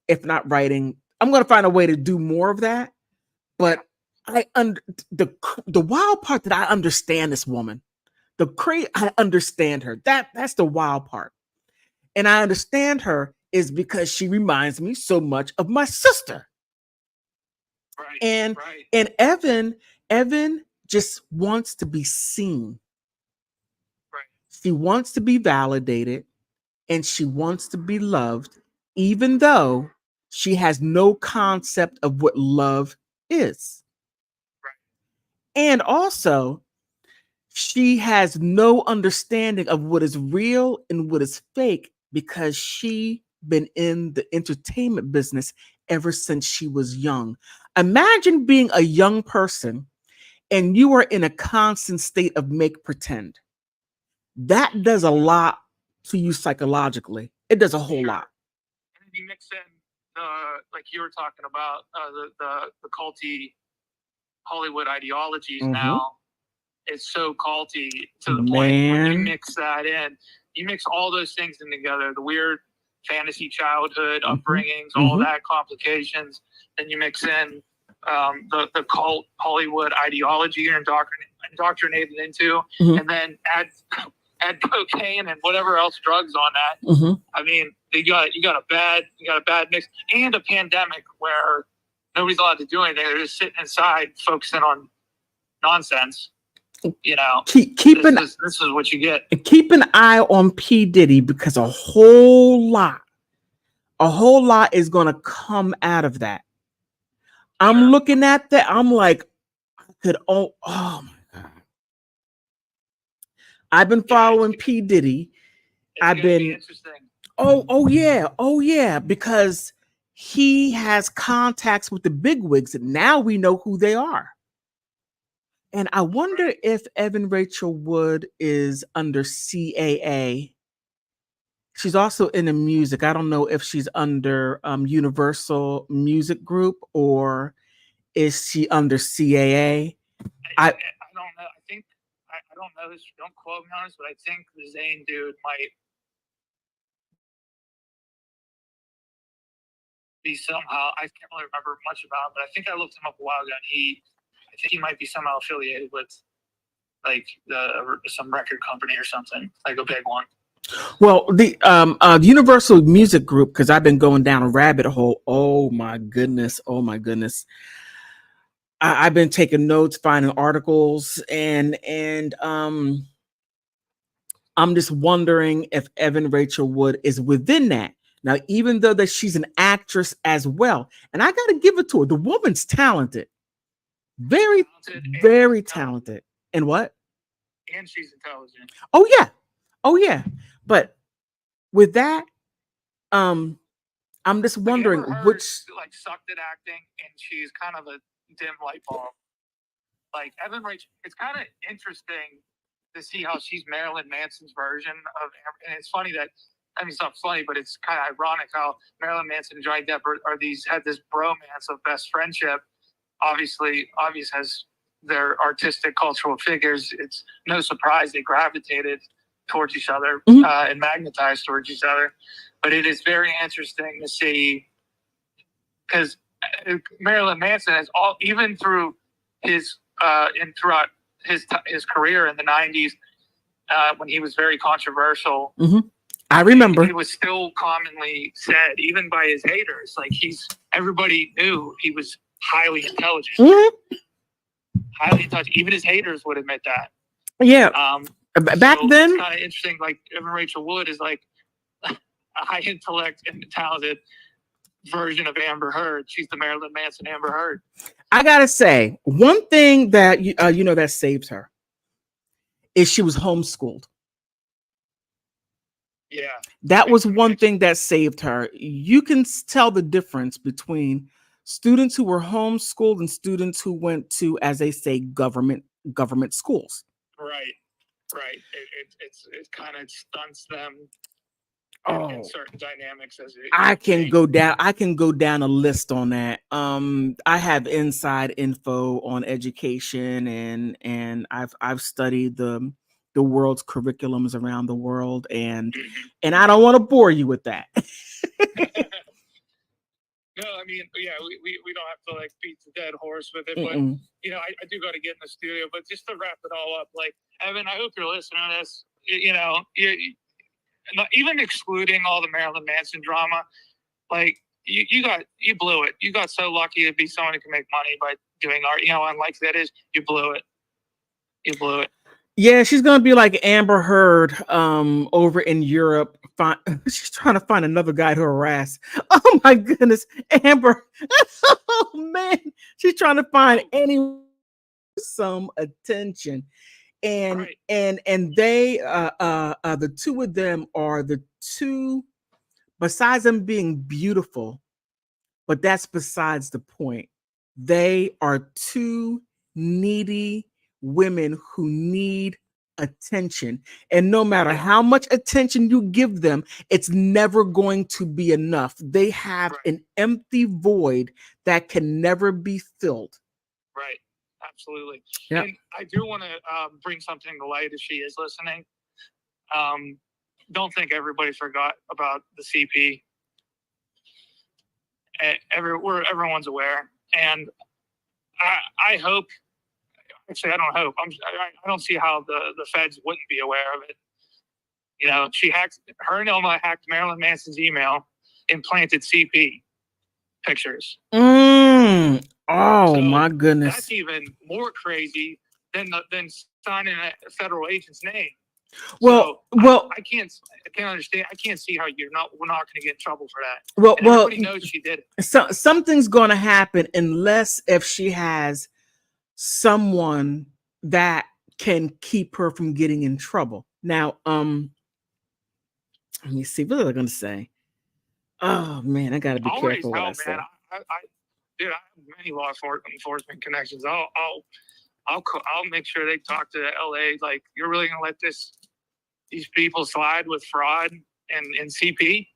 If not writing, I'm going to find a way to do more of that. But the wild part that I understand this woman, I understand her. That's the wild part, and I understand her is because she reminds me so much of my sister. Right. And Evan just wants to be seen. Right. She wants to be validated, and she wants to be loved, even though she has no concept of what love is. Right. And also, she has no understanding of what is real and what is fake because she's been in the entertainment business ever since she was young. Imagine being a young person and you are in a constant state of make pretend. That does a lot to you psychologically. It does a whole lot. And then you mix in, like you were talking about, the culty Hollywood ideologies now. It's so culty to the point when you mix that in. You mix all those things in together, the weird fantasy childhood upbringings, all that complications. Then you mix in the cult Hollywood ideology you're indoctrinated into, and then add cocaine and whatever else drugs on that. I mean, you got a bad mix, and a pandemic where nobody's allowed to do anything. They're just sitting inside, focusing on nonsense. You know, this is what you get. Keep an eye on P. Diddy because a whole lot is going to come out of that. I'm looking at that. I'm like, oh my God. I've been following P. Diddy. I've been interesting. Oh yeah, because he has contacts with the bigwigs, and now we know who they are. And I wonder if Evan Rachel Wood is under CAA She's also in the music. I don't know if she's under Universal Music Group or is she under CAA. I don't know. I think I don't know this. Don't quote me on this, but I think the Zayn dude might be somehow. I can't really remember much about him, but I think I looked him up a while ago, and I think he might be somehow affiliated with like some record company or something, like a big one. Well, the Universal Music Group, because I've been going down a rabbit hole. Oh my goodness. Oh my goodness. I've been taking notes, finding articles, and I'm just wondering if Evan Rachel Wood is within that. Now, even though that she's an actress as well, and I got to give it to her, the woman's talented, very, very talented. And what? And she's intelligent. Oh yeah, oh yeah. But with that, I'm just wondering which like sucked at acting, and she's kind of a dim light bulb. Like Evan Rachel, it's kind of interesting to see how she's Marilyn Manson's version of, and it's funny that, I mean, it's not funny, but it's kind of ironic how Marilyn Manson and Johnny Depp had this bromance of best friendship. Obviously, as their artistic cultural figures, it's no surprise they gravitated towards each other and magnetized towards each other. But it is very interesting to see, because Marilyn Manson has even through his throughout his career in the 90s, when he was very controversial. I remember. It was still commonly said, even by his haters, like everybody knew he was highly intelligent. Highly intelligent. Even his haters would admit that. Yeah. Back then, it's kind of interesting. Like Evan Rachel Wood is like a high intellect and talented version of Amber Heard. She's the Marilyn Manson Amber Heard. I gotta say, one thing that that saved her is she was homeschooled. Yeah, that was one thing that saved her. You can tell the difference between students who were homeschooled and students who went to, as they say, government schools. Right. It kind of stunts them in certain dynamics. I can go down a list on that. I have inside info on education, and I've studied the world's curriculums around the world, and I don't want to bore you with that. No, I mean, yeah, we don't have to like beat the dead horse with it, but I do got to get in the studio. But just to wrap it all up, like Evan, I hope you're listening to this. Even excluding all the Marilyn Manson drama, like you blew it. You got so lucky to be someone who can make money by doing art. Unlike that is, you blew it. You blew it. Yeah, she's gonna be like Amber Heard over in Europe. She's trying to find another guy to harass. Oh my goodness, Amber. Oh man, she's trying to find some attention. And they the two of them are the two, besides them being beautiful, but that's besides the point. They are two needy women who need attention, and no matter how much attention you give them, it's never going to be enough. They have an empty void that can never be filled. Right. Absolutely. Yep. And I do want to bring something to light if she is listening. Don't think everybody forgot about the CP. Everyone's aware, and I hope. Actually, I don't hope. I don't see how the feds wouldn't be aware of it. She hacked. Her and Ilma hacked Marilyn Manson's email, implanted CP pictures. Oh my goodness! That's even more crazy than signing a federal agent's name. Well, I can't understand. I can't see how we're not going to get in trouble for that. Everybody knows she did it. So something's going to happen unless if she has someone that can keep her from getting in trouble. Now, let me see. What are they going to say? Oh man, I got to be careful what I say. Dude, I have many law enforcement connections. I'll make sure they talk to LA. Like, you're really gonna let these people slide with fraud in CP?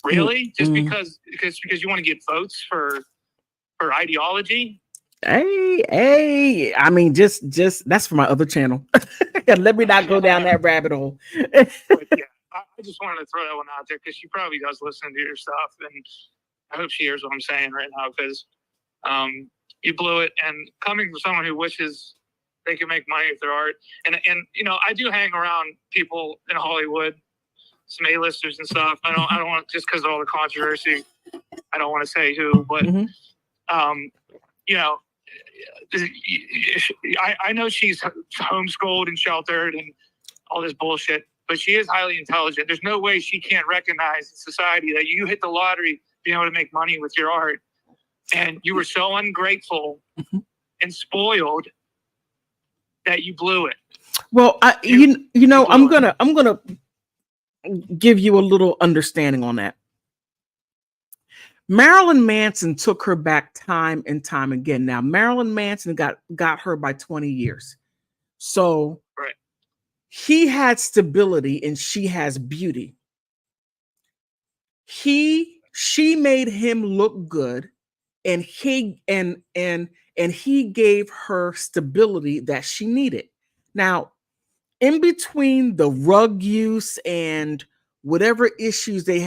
Really? Just because you want to get votes for ideology? Hey, I mean, just that's for my other channel. Let me not go down that rabbit hole. But yeah, I just wanted to throw that one out there because she probably does listen to your stuff, and I hope she hears what I'm saying right now, because you blew it. And coming from someone who wishes they could make money with their art, and you know, I do hang around people in Hollywood, some A-listers and stuff. I don't want, just because of all the controversy, I don't want to say who, but you know, I know she's homeschooled and sheltered and all this bullshit, but she is highly intelligent. There's no way she can't recognize in society that you hit the lottery being able to make money with your art, and you were so ungrateful and spoiled that you blew it. Well, you know, I'm gonna give you a little understanding on that. Marilyn Manson took her back time and time again. Now, Marilyn Manson got her by 20 years. So right. He had stability and she has beauty. She made him look good, and he gave her stability that she needed. Now, in between the rug use and whatever issues they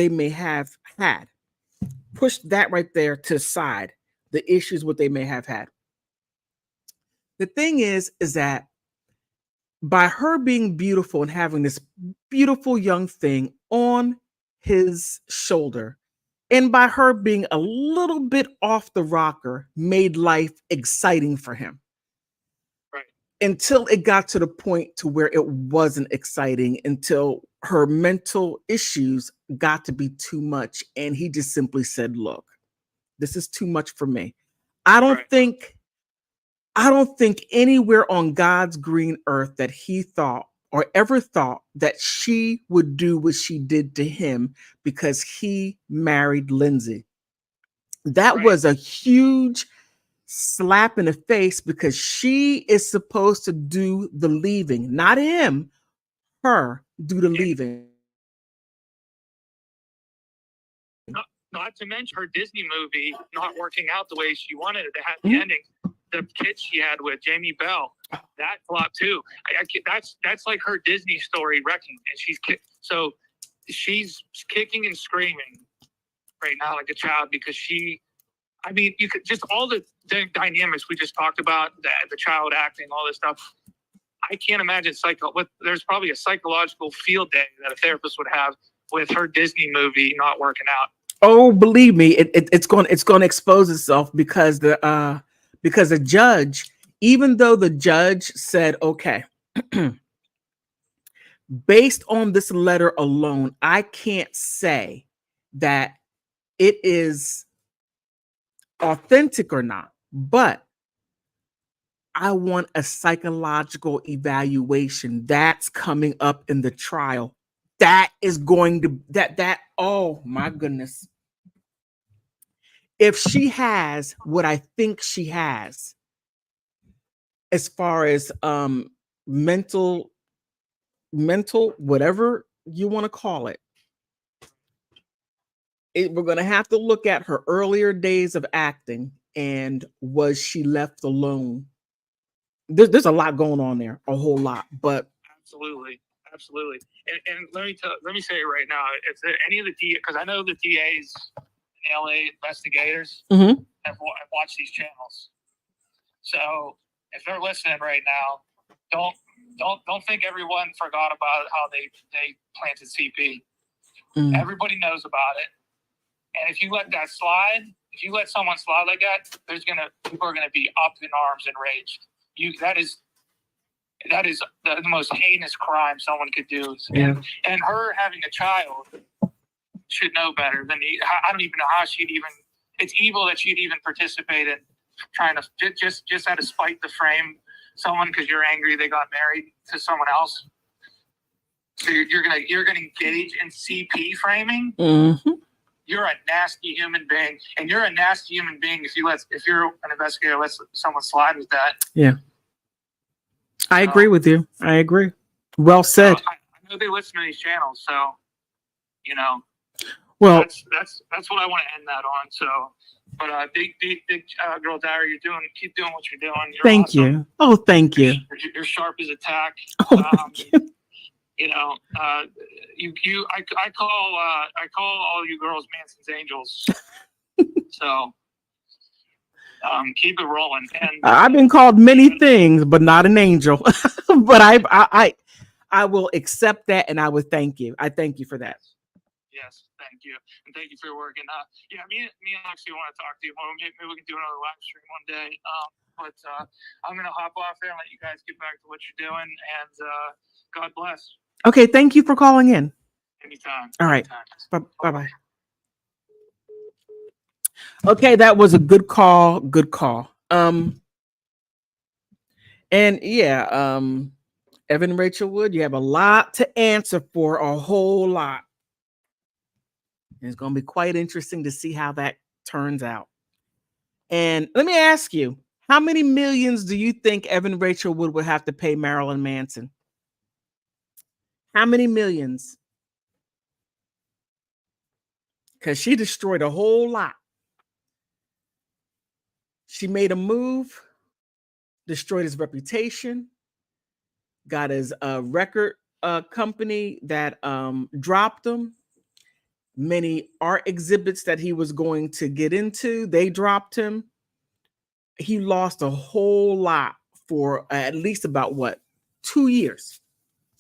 may have had, push that right there to the side, the issues what they may have had. The thing is that by her being beautiful and having this beautiful young thing on his shoulder, and by her being a little bit off the rocker, made life exciting for him. Right. Until it got to the point to where it wasn't exciting, until her mental issues got to be too much. And he just simply said, look, this is too much for me. I don't think anywhere on God's green earth that he thought or ever thought that she would do what she did to him because he married Lindsay. That was a huge slap in the face, because she is supposed to do the leaving, not him, her do the leaving. Not to mention her Disney movie not working out the way she wanted it to have the ending. The kid she had with Jamie Bell, that flopped too. That's like her Disney story wrecking, and she's kicking and screaming right now like a child, because you could just all the dynamics we just talked about, the child acting, all this stuff. I can't imagine there's probably a psychological field day that a therapist would have with her Disney movie not working out. Oh, believe me, it's going to expose itself, because the judge, even though the judge said, okay, based on this letter alone, I can't say that it is authentic or not, but I want a psychological evaluation that's coming up in the trial. That is going to oh my goodness. If she has what I think she has, as far as mental, whatever you want to call it, we're going to have to look at her earlier days of acting, and was she left alone? There's a lot going on there, a whole lot. But absolutely. And let me say it right now. If there any of the because I know the DAs in LA investigators have watched these channels. So if they're listening right now, don't think everyone forgot about how they planted CP. Everybody knows about it. And if you let that slide, if you let someone slide like that, people are gonna be up in arms and raged. That is the most heinous crime someone could do. Yeah. And her having a child should know better than I don't even know how she'd even. It's evil that she'd even participate in trying to just out of spite to frame someone because you're angry they got married to someone else. So you're gonna engage in CP framing. Mm-hmm. You're a nasty human being, and you're a nasty human being if you're an investigator lets someone slide with that. Yeah, I agree with you. I agree. Well said. I know they listen to these channels, so You know, Well, that's what I want to end that on. So, but big girl Dara, keep doing what you're doing. You're thank awesome. you. Oh, thank you. You're sharp as a tack. Oh, thank you. You know, I call all you girls Manson's angels. So keep it rolling. And I've been called many things, but not an angel. But I will accept that, and I would thank you. I thank you for that. Yes, thank you, and thank you for your work. And yeah, me and Lexi want to talk to you more. Maybe we can do another live stream one day. But I'm gonna hop off there and let you guys get back to what you're doing. And God bless. Okay, thank you for calling in. Anytime. All right. Anytime. Bye-bye. Okay, that was a good call. Good call. And yeah, Evan Rachel Wood, you have a lot to answer for, a whole lot. And it's going to be quite interesting to see how that turns out. And let me ask you, how many millions do you think Evan Rachel Wood would have to pay Marilyn Manson? How many millions? Because she destroyed a whole lot. She made a move, destroyed his reputation, got his record company that dropped him. Many art exhibits that he was going to get into, they dropped him. He lost a whole lot for at least about 2 years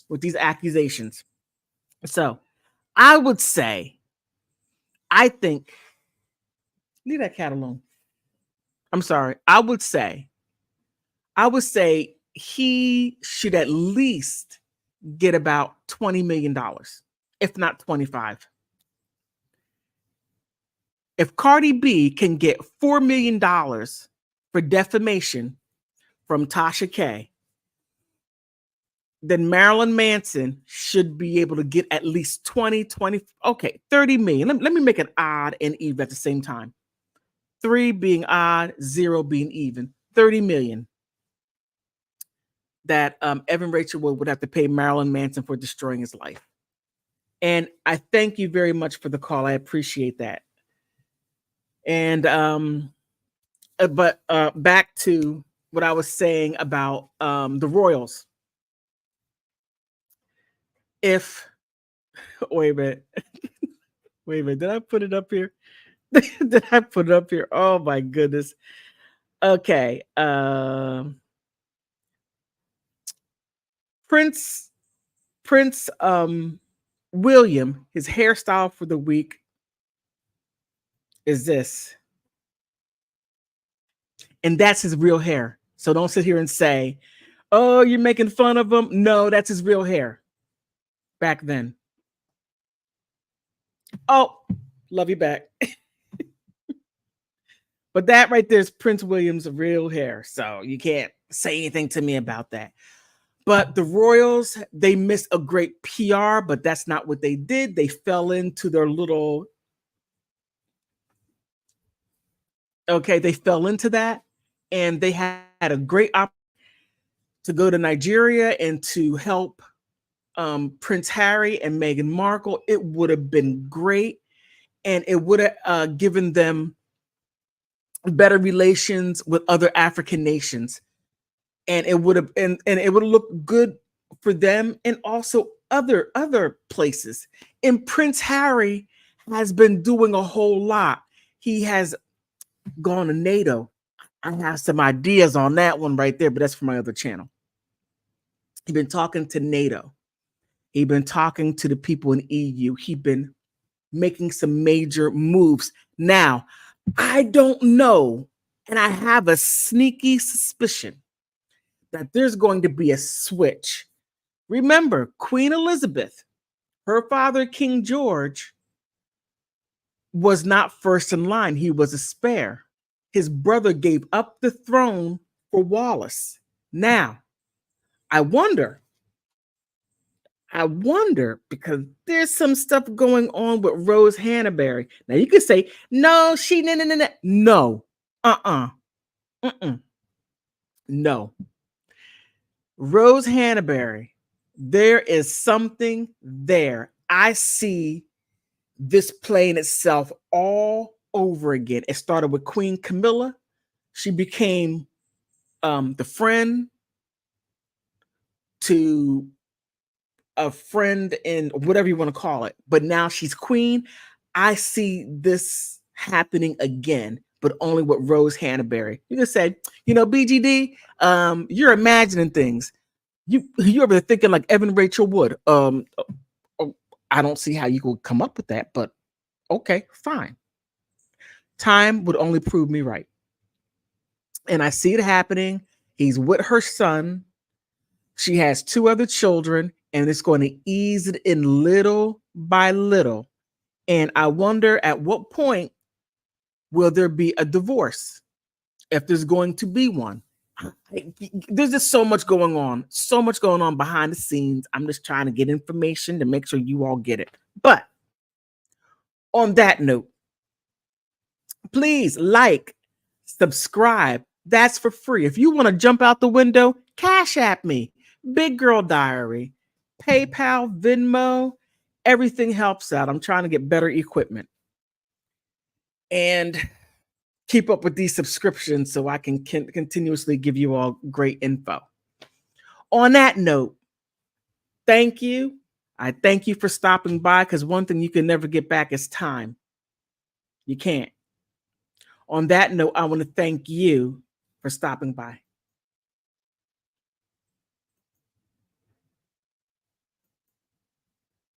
with these accusations. So I would say, I think, leave that cat alone. I'm sorry. I would say he should at least get about $20 million, if not 25. If Cardi B can get $4 million for defamation from Tasha K, then Marilyn Manson should be able to get at least 20, 30 million. Let me make it odd and even at the same time. 3 being odd, 0 being even. 30 million that Evan Rachel Wood would have to pay Marilyn Manson for destroying his life. And I thank you very much for the call. I appreciate that. And but back to what I was saying about the royals. If wait a minute, did I put it up here? Did I put it up here? Oh my goodness. Okay. Prince William, his hairstyle for the week is this. And that's his real hair. So don't sit here and say, oh, you're making fun of him. No, that's his real hair back then. Oh, love you back. But that right there is Prince William's real hair. So you can't say anything to me about that. But the royals, they missed a great PR, but that's not what they did. They fell into their little... Okay, they fell into that. And they had a great opportunity to go to Nigeria and to help Prince Harry and Meghan Markle. It would have been great. And it would have given them better relations with other African nations. And it would have and it would look good for them and also other places. And Prince Harry has been doing a whole lot. He has gone to NATO. I have some ideas on that one right there, but that's for my other channel. He's been talking to NATO. He's been talking to the people in EU. He's been making some major moves. Now, I don't know, and I have a sneaky suspicion that there's going to be a switch. Remember, Queen Elizabeth, her father, King George, was not first in line. He was a spare. His brother gave up the throne for Wallace. Now, I wonder, because there's some stuff going on with Rose Hannaberry. Now, you could say, no, no. No. Rose Hannaberry, there is something there. I see this playing itself all over again. It started with Queen Camilla. She became the friend to a friend in whatever you want to call it. But now she's queen. I see this happening again, but only with Rose Hannaberry. You just say, BGD, you're imagining things. You ever thinking like Evan Rachel Wood? I don't see how you could come up with that, but okay, fine. Time would only prove me right. And I see it happening. He's with her son. She has 2 other children, and it's going to ease it in little by little. And I wonder at what point will there be a divorce, if there's going to be one. There's just so much going on behind the scenes. I'm just trying to get information to make sure you all get it. But on that note, please like, subscribe. That's for free. If you want to jump out the window, Cash App me. Big Girl Diary, PayPal, Venmo, everything helps out. I'm trying to get better equipment and keep up with these subscriptions so I can continuously give you all great info. On that note, thank you. I thank you for stopping by, because one thing you can never get back is time. You can't. On that note, I want to thank you for stopping by.